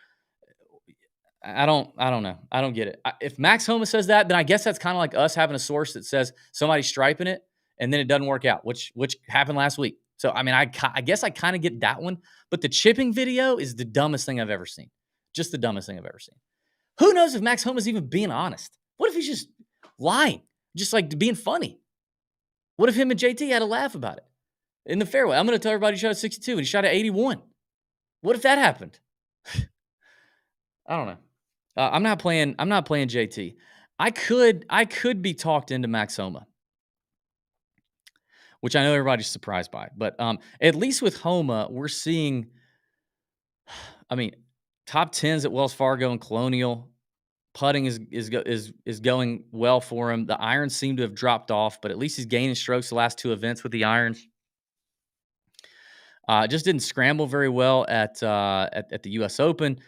I don't know. I don't get it. If Max Homa says that, then I guess that's kind of like us having a source that says somebody's striping it and then it doesn't work out, which happened last week. So, I mean, I guess I kind of get that one. But the chipping video is the dumbest thing I've ever seen. Just the dumbest thing I've ever seen. Who knows if Max Homa's even being honest? What if he's just lying? Just like being funny? What if him and JT had a laugh about it in the fairway? I'm going to tell everybody he shot at 62 and he shot at 81. What if that happened? I don't know. I'm not playing JT. I could be talked into Max Homa, which I know everybody's surprised by. But at least with Homa, we're seeing, top 10s at Wells Fargo and Colonial. Putting is going well for him. The irons seem to have dropped off, but at least he's gaining strokes the last two events with the irons. Just didn't scramble very well at the US Open.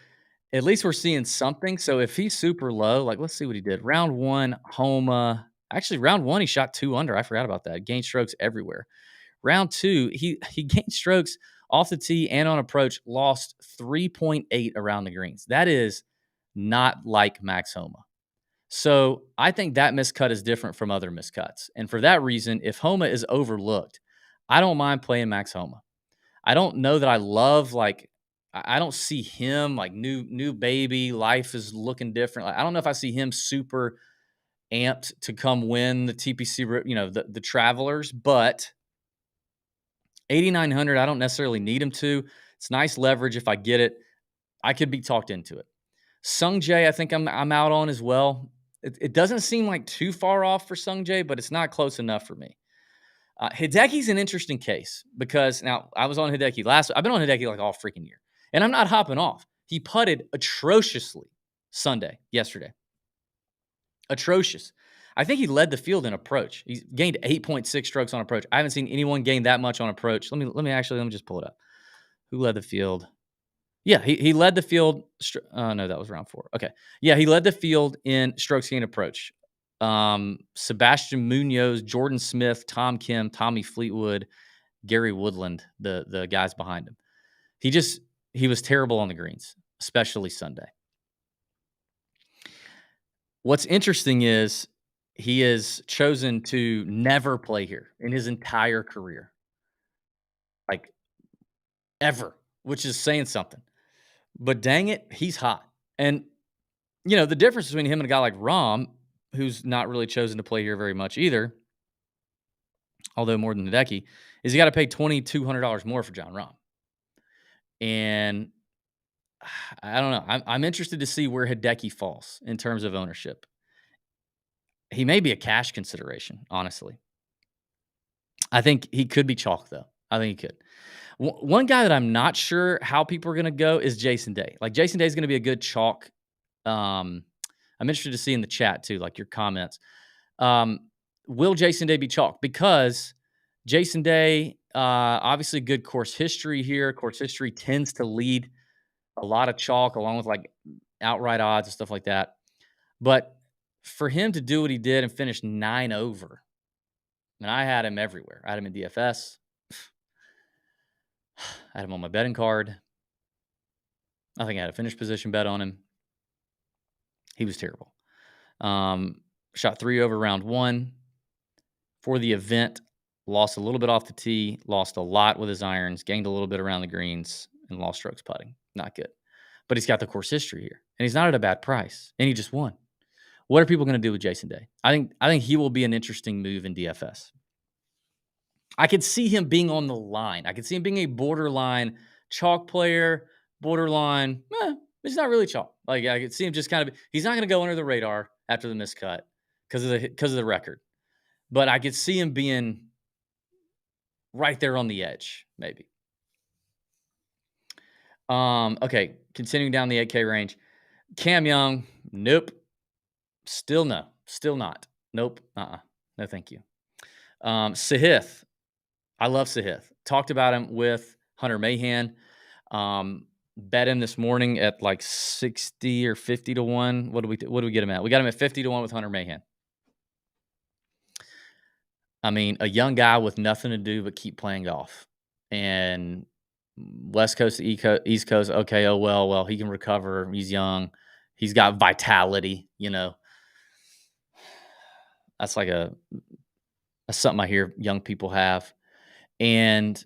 At least we're seeing something. So if he's super low, like, let's see what he did. Round one, Homa. Actually, round one, he shot 2 under. I forgot about that. Gained strokes everywhere. Round two, he gained strokes off the tee and on approach, lost 3.8 around the greens. That is not like Max Homa. So I think that miscut is different from other miscuts. And for that reason, if Homa is overlooked, I don't mind playing Max Homa. I don't know that I love, I don't see him like new baby. Life is looking different. I don't know if I see him super amped to come win the TPC, the Travelers, but 8,900, I don't necessarily need him to. It's nice leverage if I get it. I could be talked into it. Sung Jae, I think I'm out on as well. It doesn't seem like too far off for Sung Jae, but it's not close enough for me. Hideki's an interesting case because now I was on Hideki I've been on Hideki like all freaking year, and I'm not hopping off. He putted atrociously yesterday. Atrocious. I think he led the field in approach. He gained 8.6 strokes on approach. I haven't seen anyone gain that much on approach. Let me just pull it up. Who led the field? Yeah, he led the field. No, that was round 4. Okay. Yeah, he led the field in strokes gained approach. Sebastian Munoz, Jordan Smith, Tom Kim, Tommy Fleetwood, Gary Woodland, the guys behind him. He was terrible on the greens, especially Sunday. What's interesting is he has chosen to never play here in his entire career, like ever, which is saying something. But dang it, he's hot. And the difference between him and a guy like Rahm, who's not really chosen to play here very much either, although more than Hideki, is you got to pay $2,200 more for John Rahm. And I don't know. I'm interested to see where Hideki falls in terms of ownership. He may be a cash consideration, honestly. I think he could be chalk, though. I think he could. One guy that I'm not sure how people are going to go is Jason Day. Like, Jason Day is going to be a good chalk. I'm interested to see in the chat, too, like your comments. Will Jason Day be chalk? Because Jason Day, obviously good course history here. Course history tends to lead a lot of chalk along with like outright odds and stuff like that. But for him to do what he did and finish 9 over, and I had him everywhere. I had him in DFS. I had him on my betting card. I think I had a finish position bet on him. He was terrible. Shot 3 over round 1. For the event, lost a little bit off the tee, lost a lot with his irons, gained a little bit around the greens, and lost strokes putting. Not good. But he's got the course history here, and he's not at a bad price, and he just won. What are people going to do with Jason Day? I think he will be an interesting move in DFS. I could see him being on the line. I could see him being a borderline chalk player, borderline. It's not really chalk. Like, I could see him just kind of. He's not going to go under the radar after the miscut because of the record, but I could see him being right there on the edge, maybe. Okay, continuing down the 8K range. Cam Young, nope. Still no. Still not. Nope. No, thank you. Sahith. I love Sahith. Talked about him with Hunter Mahan. Bet him this morning at like 60 or 50 to 1. What do we get him at? We got him at 50 to 1 with Hunter Mahan. I mean, a young guy with nothing to do but keep playing golf. And West Coast to East Coast, okay, well, he can recover. He's young. He's got vitality, That's like that's something I hear young people have. And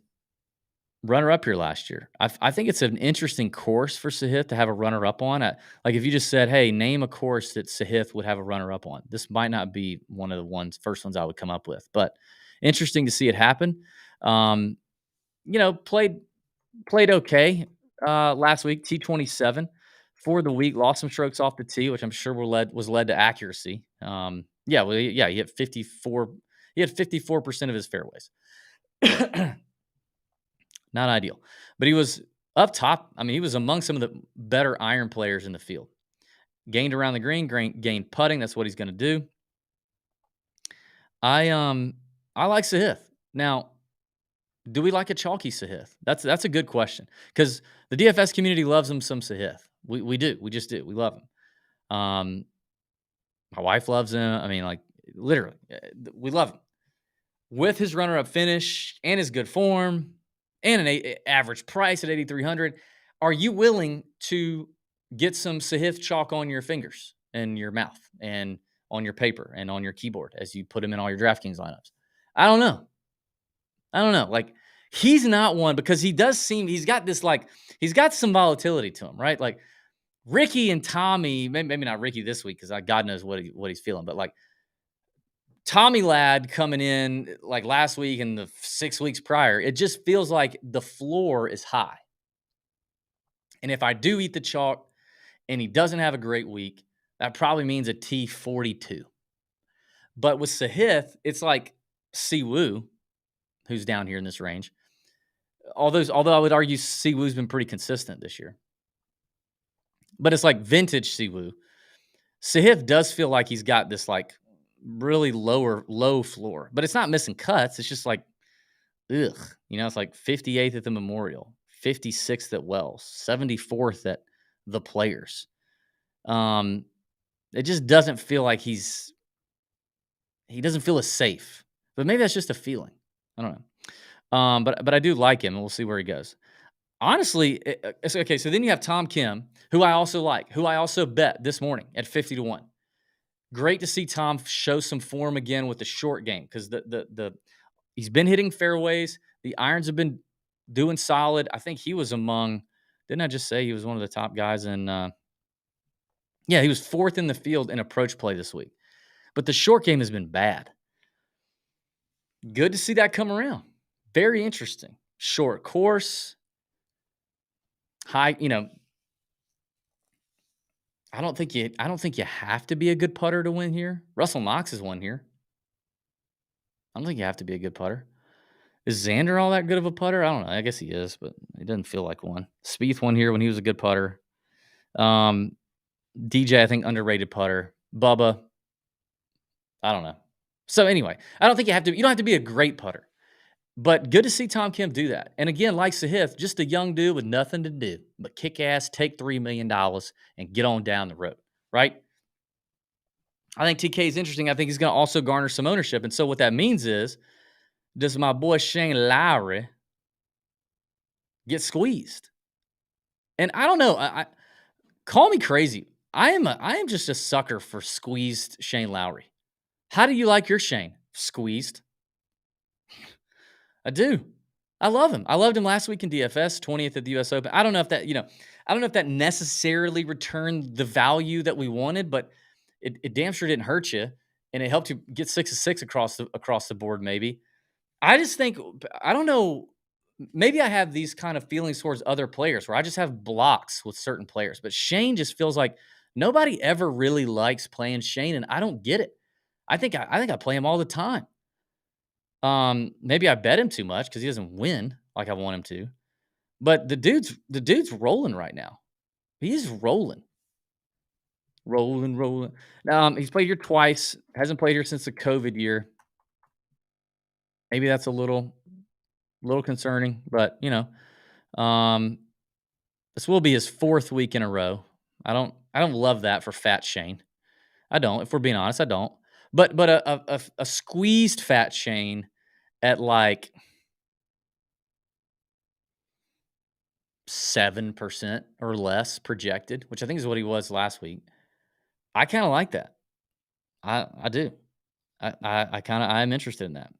runner-up here last year. I think it's an interesting course for Sahith to have a runner-up on. Like, if you just said, hey, name a course that Sahith would have a runner-up on, this might not be one of the first ones I would come up with. But interesting to see it happen. Played okay last week, T27. For the week, lost some strokes off the tee, which I'm sure was led to accuracy. He hit 54. He had 54% of his fairways. Not ideal, but he was up top. I mean, he was among some of the better iron players in the field. Gained around the green, gained putting. That's what he's going to do. I like Sahith. Now, do we like a chalky Sahith? That's a good question, because the DFS community loves him some Sahith. We do. We just do. We love him. My wife loves him. I mean, like, literally, we love him. With his runner-up finish and his good form and an average price at $8,300, are you willing to get some Sahith chalk on your fingers and your mouth and on your paper and on your keyboard as you put him in all your DraftKings lineups? I don't know. Like, he's not one, because he does seem, he's got some volatility to him, right? Like, Ricky and Tommy, maybe not Ricky this week, because God knows what he's feeling, but like Tommy Ladd coming in like last week and the 6 weeks prior, it just feels like the floor is high. And if I do eat the chalk and he doesn't have a great week, that probably means a T42. But with Sahith, it's like Siwoo, who's down here in this range. Although I would argue Siwoo's been pretty consistent this year. But it's like vintage Siwoo. Sahith does feel like he's got this like really low floor, but it's not missing cuts. It's just like, ugh. It's like 58th at the Memorial, 56th at Wells, 74th at the Players. It just doesn't feel like he doesn't feel as safe. But maybe that's just a feeling. I don't know. But I do like him, and we'll see where he goes. Honestly, it's okay. So then you have Tom Kim, who I also like, who I also bet this morning at 50 to 1. Great to see Tom show some form again with the short game because he's been hitting fairways. The irons have been doing solid. I think he was among. Didn't I just say he was one of the top guys in? Yeah, he was fourth in the field in approach play this week. But the short game has been bad. Good to see that come around. Very interesting. Short course, high. I don't think you have to be a good putter to win here. Russell Knox has won here. I don't think you have to be a good putter. Is Xander all that good of a putter? I don't know. I guess he is, but he doesn't feel like one. Spieth won here when he was a good putter. DJ, I think, underrated putter. Bubba, I don't know. So anyway, I don't think you don't have to be a great putter. But good to see Tom Kim do that. And again, like Sahith, just a young dude with nothing to do but kick ass, take $3 million, and get on down the road, right? I think TK is interesting. I think he's going to also garner some ownership. And so what that means is, does my boy Shane Lowry get squeezed? And I don't know. I call me crazy. I am just a sucker for squeezed Shane Lowry. How do you like your Shane? Squeezed? I do. I love him. I loved him last week in DFS, 20th at the US Open. I don't know if that necessarily returned the value that we wanted, but it damn sure didn't hurt you, and it helped you get 6 of 6 across the board. Maybe I just think I don't know. Maybe I have these kind of feelings towards other players where I just have blocks with certain players, but Shane just feels like nobody ever really likes playing Shane, and I don't get it. I think I play him all the time. Maybe I bet him too much because he doesn't win like I want him to. But the dude's rolling right now. He's rolling. Rolling. He's played here twice. Hasn't played here since the COVID year. Maybe that's a little concerning, but this will be his 4th week in a row. I don't love that for Fat Shane. I don't. If we're being honest, I don't. But a squeezed Fat Shane at like 7% or less projected, which I think is what he was last week. I kind of like that. I do. I'm interested in that.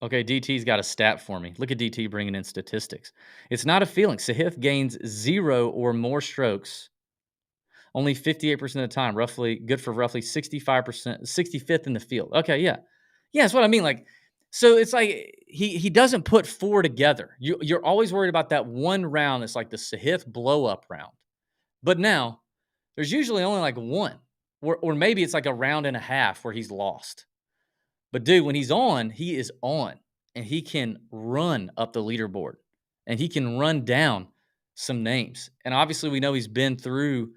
Okay, DT's got a stat for me. Look at DT bringing in statistics. It's not a feeling. Sahith gains 0 or more strokes only 58% of the time, roughly good for roughly 65%, 65th in the field. Okay, yeah. Yeah, that's what I mean. Like, so it's like he doesn't put 4 together. You're always worried about that one round that's like the Sahith blow-up round. But now, there's usually only like one. Or maybe it's like a round and a half where he's lost. But dude, when he's on, he is on. And he can run up the leaderboard. And he can run down some names. And obviously we know he's been through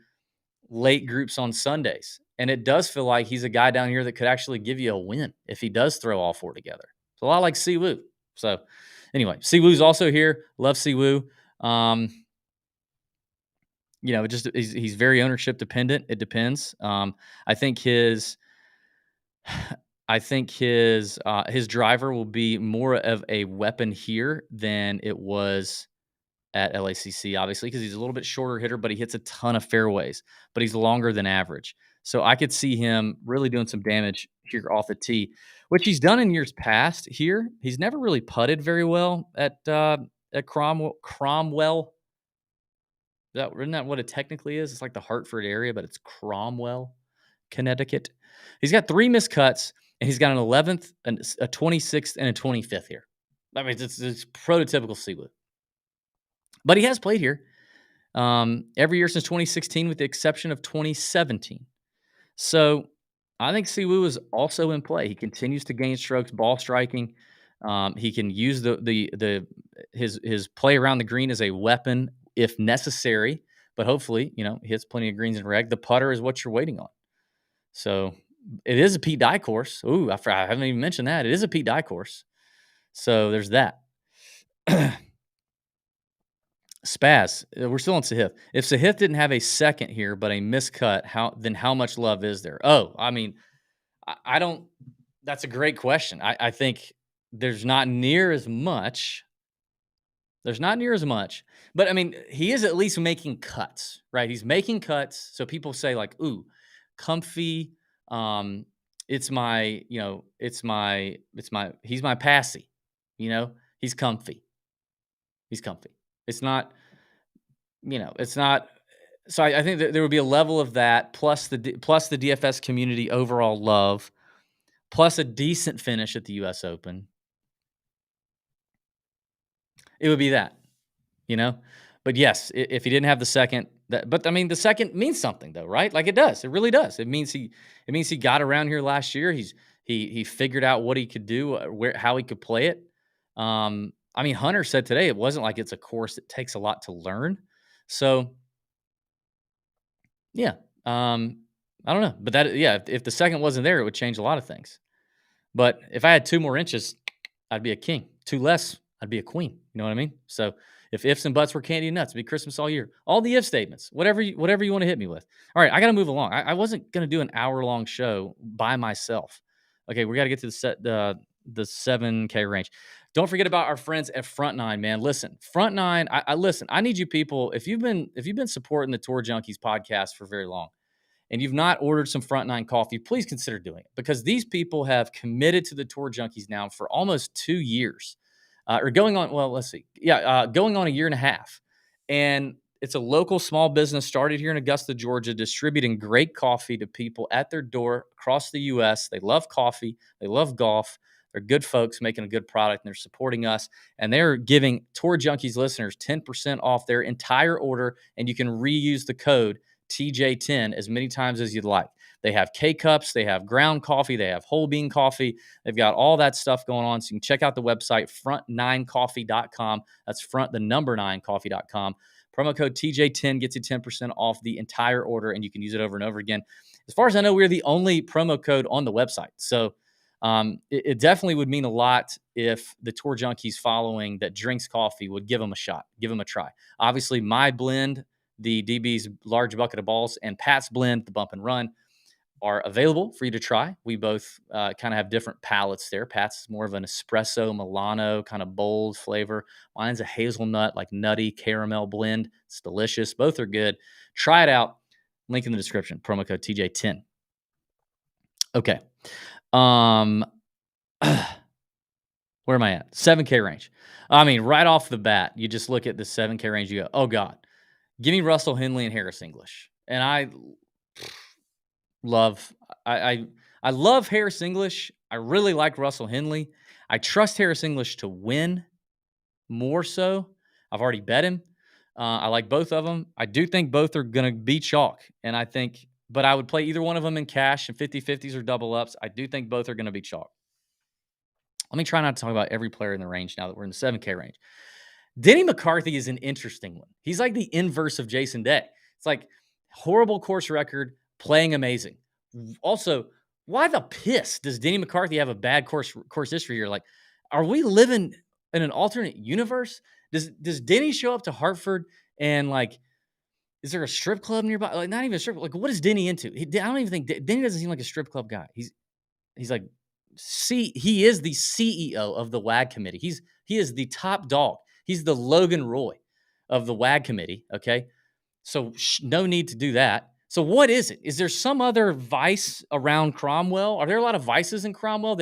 late groups on Sundays. And it does feel like he's a guy down here that could actually give you a win if he does throw all 4 together. It's a lot like Siwoo. So anyway, Siwoo's also here. Love Siwoo. He's very ownership dependent. It depends. I think his driver will be more of a weapon here than it was at LACC, obviously, because he's a little bit shorter hitter, but he hits a ton of fairways, but he's longer than average. So I could see him really doing some damage here off the tee, which he's done in years past here. He's never really putted very well at Cromwell. Isn't that what it technically is? It's like the Hartford area, but it's Cromwell, Connecticut. He's got 3 missed cuts, and he's got an 11th, a 26th, and a 25th here. I mean, it's prototypical Siwoo. But he has played here every year since 2016, with the exception of 2017. So I think Siwoo is also in play. He continues to gain strokes, ball striking. He can use his play around the green as a weapon if necessary. But hopefully, he hits plenty of greens and reg. The putter is what you're waiting on. So it is a Pete Dye course. Ooh, I haven't even mentioned that. It is a Pete Dye course. So there's that. Spaz, we're still on Sahith. If Sahith didn't have a second here, but a miscut, how much love is there? Oh, I mean, I don't. That's a great question. I think there's not near as much There's not near as much, but I mean, he is at least making cuts, right? He's making cuts. So people say like, "Ooh, comfy." Um, it's my, he's my passy. He's comfy. He's comfy. It's not, it's not. So I think that there would be a level of that, plus plus the DFS community overall love, plus a decent finish at the U.S. Open. It would be that. you know? But yes, if he didn't have the second, but I mean, the second means something though, right? Like it does. It really does. It means he got around here last year. He figured out what he could do, how he could play it. I mean, Hunter said today it wasn't like it's a course that takes a lot to learn. So yeah, I don't know, but if the second wasn't there, it would change a lot of things. But if I had 2 more inches, I'd be a king. 2 less, I'd be a queen. You know what I mean? So if ifs and buts were candy and nuts, it'd be Christmas all year. All the if statements, whatever you want to hit me with. All right, I got to move along. I wasn't going to do an hour-long show by myself. Okay, we got to get to the 7K range. Don't forget about our friends at Front Nine, man. Listen, Front Nine. I listen. I need you people. If you've been supporting the Tour Junkies podcast for very long, and you've not ordered some Front Nine coffee, please consider doing it, because these people have committed to the Tour Junkies now for almost 2 years, or going on. Well, let's see. Yeah, going on a year and a half. And it's a local small business started here in Augusta, Georgia, distributing great coffee to people at their door across the U.S. They love coffee. They love golf. They're good folks making a good product, and they're supporting us. And they're giving Tour Junkies listeners 10% off their entire order, and you can reuse the code TJ10 as many times as you'd like. They have K-Cups, they have ground coffee, they have whole bean coffee. They've got all that stuff going on. So you can check out the website, front9coffee.com. That's the number 9coffee.com. Promo code TJ10 gets you 10% off the entire order, and you can use it over and over again. As far as I know, we're the only promo code on the website. So it definitely would mean a lot if the Tour Junkies following that drinks coffee would give them a shot, give them a try. Obviously, my blend, the DB's large bucket of balls, and Pat's blend, the bump and run, are available for you to try. We both kind of have different palates there. Pat's is more of an espresso Milano kind of bold flavor. Mine's a hazelnut, like nutty caramel blend. It's delicious. Both are good. Try it out. Link in the description. Promo code TJ10. Okay. Where am I at? 7K range. I mean, right off the bat, you just look at the 7K range, you go, oh God, give me Russell Henley and Harris English. And I love Harris English. I really like Russell Henley. I trust Harris English to win more so. I've already bet him. I like both of them. I do think both are going to be chalk. But I would play either one of them in cash and 50-50s or double ups. I do think both are going to be chalk. Let me try not to talk about every player in the range now that we're in the 7K range. Denny McCarthy is an interesting one. He's like the inverse of Jason Day. It's like horrible course record, playing amazing. Also, why the piss does Denny McCarthy have a bad course history here? Like, are we living in an alternate universe? Does Denny show up to Hartford and like, is there a strip club nearby? Like, not even a strip. Like, what is Denny into? I don't even think Denny doesn't seem like a strip club guy. He's like, he is the CEO of the WAG committee. He is the top dog. He's the Logan Roy of the WAG committee. Okay, so no need to do that. So what is it? Is there some other vice around Cromwell? Are there a lot of vices in Cromwell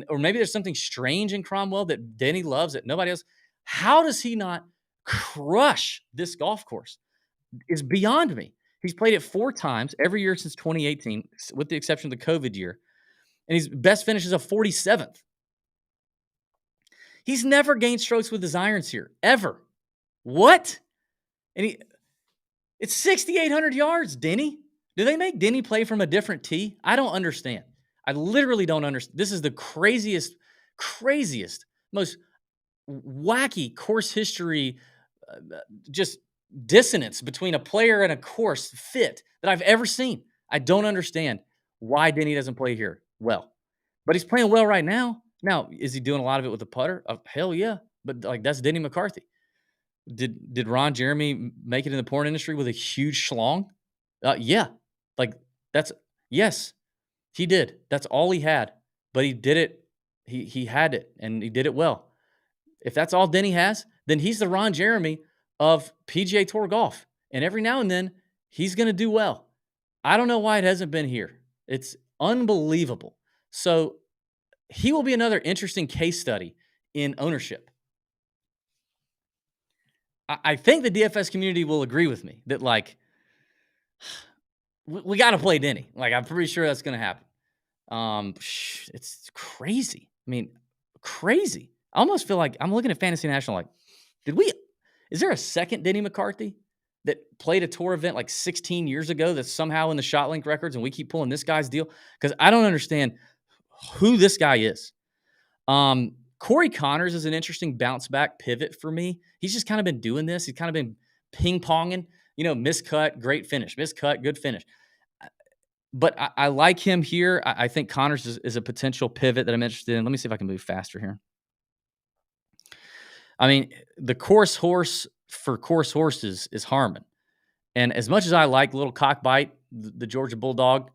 or maybe there's something strange in Cromwell that Denny loves that nobody else? How does he not crush this golf course? Is beyond me. He's played it 4 times every year since 2018, with the exception of the COVID year. And his best finish is a 47th. He's never gained strokes with his irons here, ever. What? And it's 6,800 yards, Denny. Do they make Denny play from a different tee? I don't understand. I literally don't understand. This is the craziest, most wacky course history, just dissonance between a player and a course fit that I've ever seen. I don't understand why Denny doesn't play here well, but he's playing well right now. Now, is he doing a lot of it with the putter? Hell yeah. But like, that's Denny McCarthy. Did Ron Jeremy make it in the porn industry with a huge schlong? Yeah. Like yes, he did. That's all he had, but he did it. He had it and he did it well. If that's all Denny has, then he's the Ron Jeremy of PGA Tour golf. And every now and then, he's going to do well. I don't know why it hasn't been here. It's unbelievable. So he will be another interesting case study in ownership. I think the DFS community will agree with me that, like, we got to play Denny. Like, I'm pretty sure that's going to happen. It's crazy. I mean, crazy. I almost feel like I'm looking at Fantasy National like, is there a second Denny McCarthy that played a tour event like 16 years ago that's somehow in the ShotLink records and we keep pulling this guy's deal? Because I don't understand who this guy is. Corey Connors is an interesting bounce back pivot for me. He's just kind of been doing this. He's kind of been ping-ponging, miscut, great finish, miscut, good finish. But I like him here. I think Connors is a potential pivot that I'm interested in. Let me see if I can move faster here. I mean, the course horse for course horses is Harmon. And as much as I like little cockbite, the Georgia Bulldog,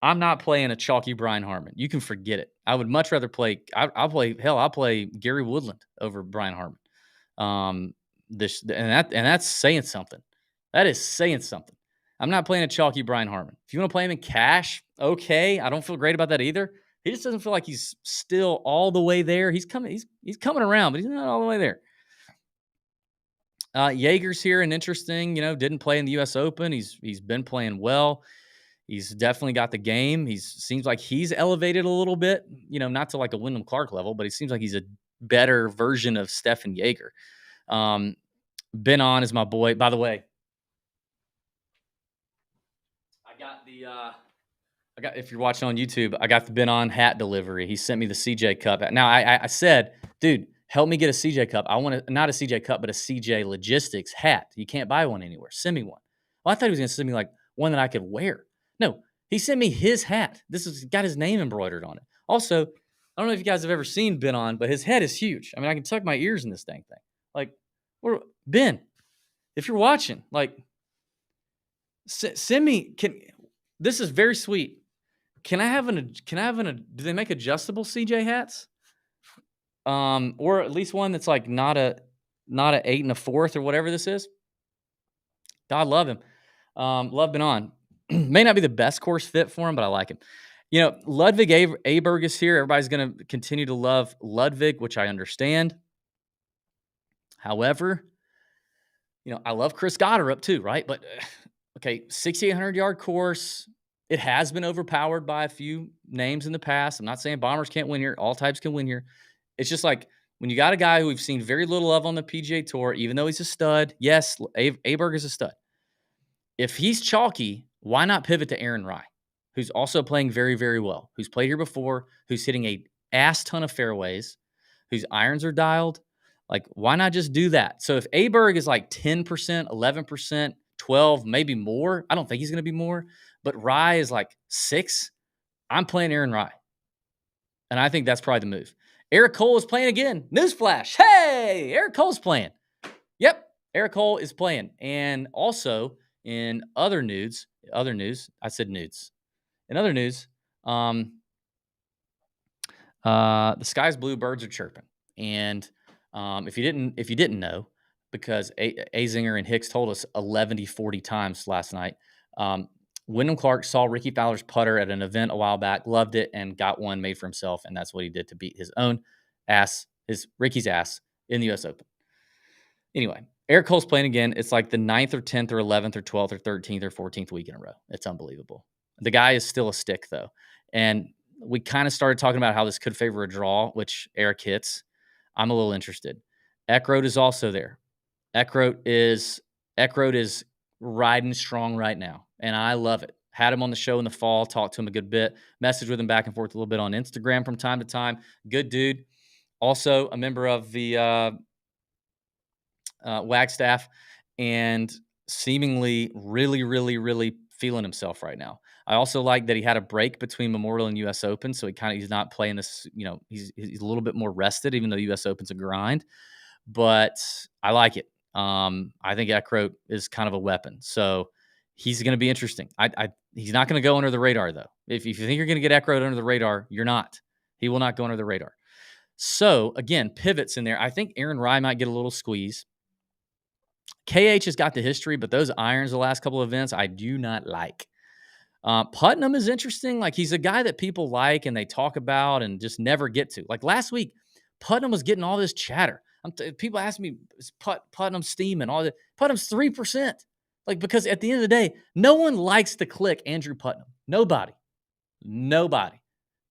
I'm not playing a chalky Brian Harmon. You can forget it. I would much rather play. I'll play Gary Woodland over Brian Harmon. That's saying something. That is saying something. I'm not playing a chalky Brian Harmon. If you want to play him in cash, okay. I don't feel great about that either. He just doesn't feel like he's still all the way there. He's coming around, but he's not all the way there. Jaeger's here and interesting. Didn't play in the U.S. Open. He's been playing well. He's definitely got the game. Seems like he's elevated a little bit. Not to like a Wyndham Clark level, but he seems like he's a better version of Stefan Jaeger. Ben On is my boy. By the way, if you're watching on YouTube, I got the Ben On hat delivery. He sent me the CJ Cup. Now I said, dude, help me get a CJ Cup. I want not a CJ Cup, but a CJ Logistics hat. You can't buy one anywhere. Send me one. Well, I thought he was going to send me like one that I could wear. No, he sent me his hat. This has got his name embroidered on it. Also, I don't know if you guys have ever seen Ben On, but his head is huge. I mean, I can tuck my ears in this dang thing. Like, Ben, if you're watching, like, send me. This is very sweet. Can I have do they make adjustable CJ hats? Or at least one that's like not a 8 1/4 or whatever this is. God love him. Love Ben On. May not be the best course fit for him, but I like him. Ludwig Aberg is here. Everybody's going to continue to love Ludwig, which I understand. However, I love Chris Gotterup too, right? But okay, 6,800-yard course. It has been overpowered by a few names in the past. I'm not saying bombers can't win here. All types can win here. It's just like when you got a guy who we've seen very little of on the PGA Tour, even though he's a stud. Yes, Aberg is a stud. If he's chalky, why not pivot to Aaron Rai, who's also playing very, very well, who's played here before, who's hitting a ass ton of fairways, whose irons are dialed? Like, why not just do that? So if Aberg is like 10%, 11%, 12, maybe more, I don't think he's going to be more, but Rai is like 6, I'm playing Aaron Rai. And I think that's probably the move. Eric Cole is playing again. Newsflash. Hey, Eric Cole's playing. Yep, Eric Cole is playing. And also, in other news, I said nudes. In other news, the sky's blue, birds are chirping. And if you didn't know, because Azinger and Hicks told us 40 times last night, Wyndham Clark saw Ricky Fowler's putter at an event a while back, loved it, and got one made for himself. And that's what he did to beat his own ass, Ricky's ass in the U.S. Open. Anyway, Eric Cole's playing again. It's like the 9th or 10th or 11th or 12th or 13th or 14th week in a row. It's unbelievable. The guy is still a stick, though. And we kind of started talking about how this could favor a draw, which Eric hits. I'm a little interested. Eckroat is also there. Eckroat is riding strong right now, and I love it. Had him on the show in the fall, talked to him a good bit, messaged with him back and forth a little bit on Instagram from time to time. Good dude. Also a member of the Wagstaff, and seemingly really, really, really feeling himself right now. I also like that he had a break between Memorial and U.S. Open, so he's not playing this. He's a little bit more rested, even though U.S. Open's a grind. But I like it. I think Eckroat is kind of a weapon, so he's going to be interesting. He's not going to go under the radar, though. If you think you're going to get Eckroat under the radar, you're not. He will not go under the radar. So again, pivots in there. I think Aaron Rye might get a little squeeze. KH has got the history, but those irons the last couple of events I do not like. Putnam is interesting. Like, he's a guy that people like and they talk about and just never get to. Like last week, Putnam was getting all this chatter. People ask me, is Putnam steaming? All that. Putnam's 3%. Like, because at the end of the day, no one likes to click Andrew Putnam. Nobody.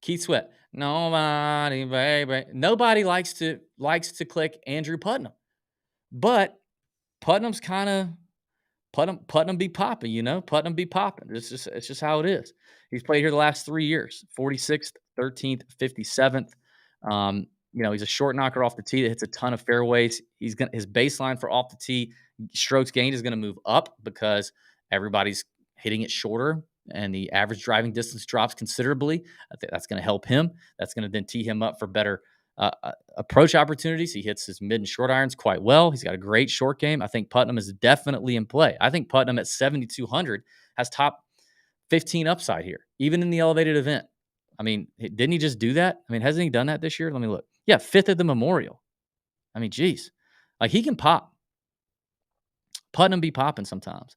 Keith Sweat. Nobody, baby. Nobody likes to click Andrew Putnam. But Putnam's kind of Putnam be popping, Putnam be popping. It's just how it is. He's played here the last 3 years: 46th, 13th, 57th. He's a short knocker off the tee that hits a ton of fairways. His baseline for off the tee strokes gained is going to move up because everybody's hitting it shorter and the average driving distance drops considerably. I think that's going to help him. That's going to then tee him up for better approach opportunities. He hits his mid and short irons quite well. He's got a great short game. I think Putnam is definitely in play. I think Putnam at 7,200 has top 15 upside here, even in the elevated event. I mean, didn't he just do that? I mean, hasn't he done that this year? Let me look. Yeah, 5th at the Memorial. I mean, geez. Like, he can pop. Putnam be popping sometimes.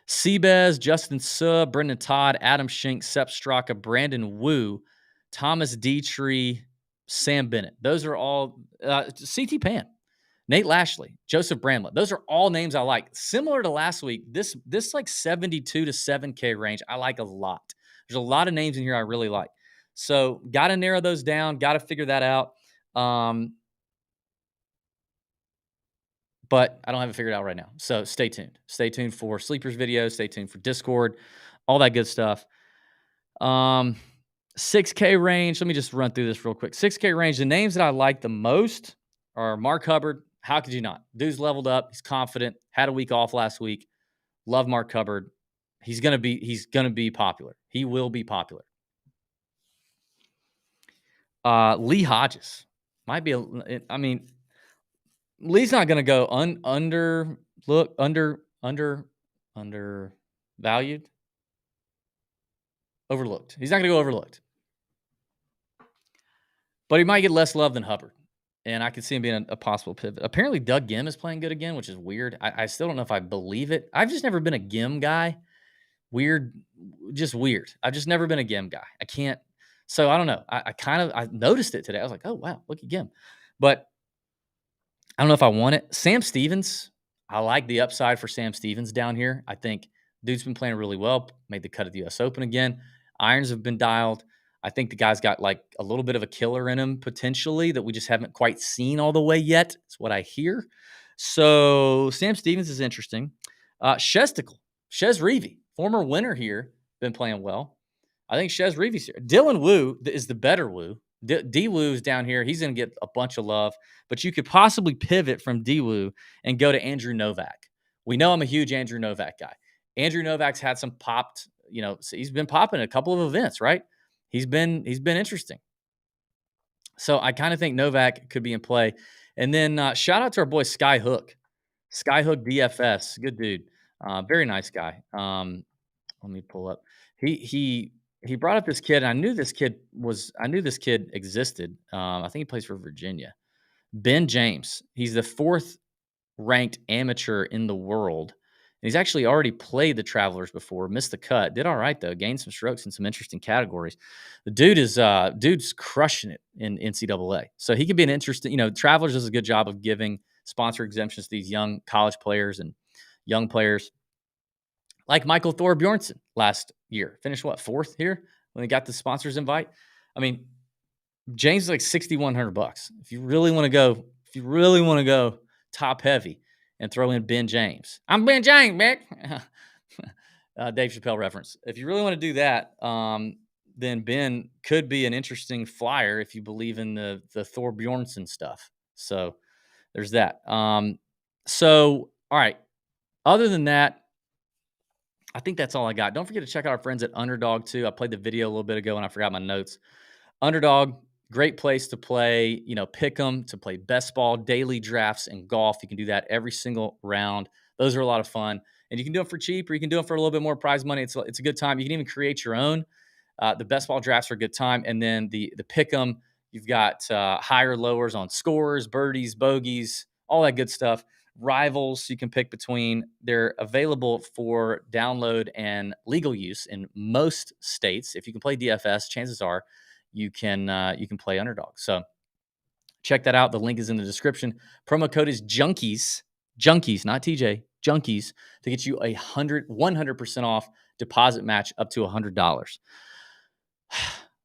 Seabez, Justin Suh, Brendan Todd, Adam Schenk, Sepp Straka, Brandon Wu, Thomas Dietrich, Sam Bennett. Those are all CT Pan, Nate Lashley, Joseph Bramlett. Those are all names I like. Similar to last week, this like 72 to 7K range, I like a lot. There's a lot of names in here I really like. So got to narrow those down. Got to figure that out. But I don't have it figured out right now. So stay tuned. Stay tuned for Sleepers videos. Stay tuned for Discord, all that good stuff. 6K range. Let me just run through this real quick. 6K range. The names that I like the most are Mark Hubbard. How could you not? Dude's leveled up. He's confident. Had a week off last week. Love Mark Hubbard. He's gonna be popular. He will be popular. Lee Hodges might be. Lee's not gonna go undervalued. Overlooked. He's not gonna go overlooked. But he might get less love than Hubbard. And I could see him being a possible pivot. Apparently, Doug Gim is playing good again, which is weird. I still don't know if I believe it. I've just never been a Gim guy. Weird. I've just never been a Gim guy. I can't. So I don't know. I noticed it today. I was like, oh, wow, look at Gim. But I don't know if I want it. Sam Stevens. I like the upside for Sam Stevens down here. I think dude's been playing really well. Made the cut at the U.S. Open again. Irons have been dialed. I think the guy's got like a little bit of a killer in him potentially that we just haven't quite seen all the way yet. That's what I hear. So Sam Stevens is interesting. Shez Reavie, former winner here, been playing well. I think Shez Reavie's here. Dylan Wu is the better Wu. D Wu's down here. He's going to get a bunch of love, but you could possibly pivot from D Wu and go to Andrew Novak. We know I'm a huge Andrew Novak guy. Andrew Novak's had some popped, so he's been popping a couple of events, right? He's been interesting. So I kind of think Novak could be in play. And then shout out to our boy Skyhook DFS. Good dude. Very nice guy. Let me pull up. He brought up this kid, and I knew this kid existed. I think he plays for Virginia. Ben James. He's the 4th ranked amateur in the world. And he's actually already played the Travelers before, missed the cut, did all right though, gained some strokes in some interesting categories. The dude's crushing it in NCAA. So he could be an interesting, Travelers does a good job of giving sponsor exemptions to these young college players and young players. Like Michael Thorbjornsen last year. Finished 4th here when he got the sponsors invite. I mean, James is like $6,100. If you really want to go top heavy and throw in Ben James. I'm Ben James, Mick. Dave Chappelle reference. If you really want to do that, then Ben could be an interesting flyer if you believe in the Thorbjornsen stuff. So there's that. So, all right. Other than that, I think that's all I got. Don't forget to check out our friends at Underdog too. I played the video a little bit ago and I forgot my notes. Underdog, great place to play, pick 'em, to play best ball, daily drafts, and golf. You can do that every single round. Those are a lot of fun. And you can do it for cheap or you can do it for a little bit more prize money. It's a good time. You can even create your own. The best ball drafts are a good time. And then the pick 'em, You've got higher lowers on scores, birdies, bogeys, all that good stuff. Rivals you can pick between. They're available for download and legal use in most states. If you can play DFS, chances are you can play underdog. So check that out. The link is in the description. Promo code is Junkies, not TJ, Junkies, to get you 100% off deposit match up to $100.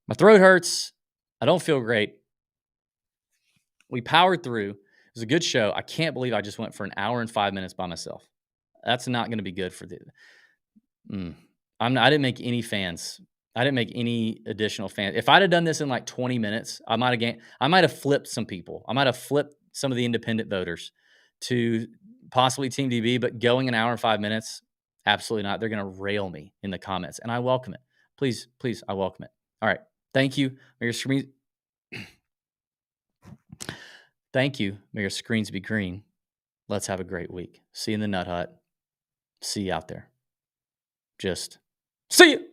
My throat hurts. I don't feel great. We powered through. It was a good show. I can't believe I just went for an hour and 5 minutes by myself. That's not going to be good for the. I didn't make any fans. I didn't make any additional fans. If I'd have done this in like 20 minutes, I might have flipped some people. I might have flipped some of the independent voters to possibly Team DB, but going an hour and 5 minutes, absolutely not. They're going to rail me in the comments, and I welcome it. Please, I welcome it. All right. Thank you. Thank you. May your screens be green. Let's have a great week. See you in the Nut Hut. See you out there. Just see you.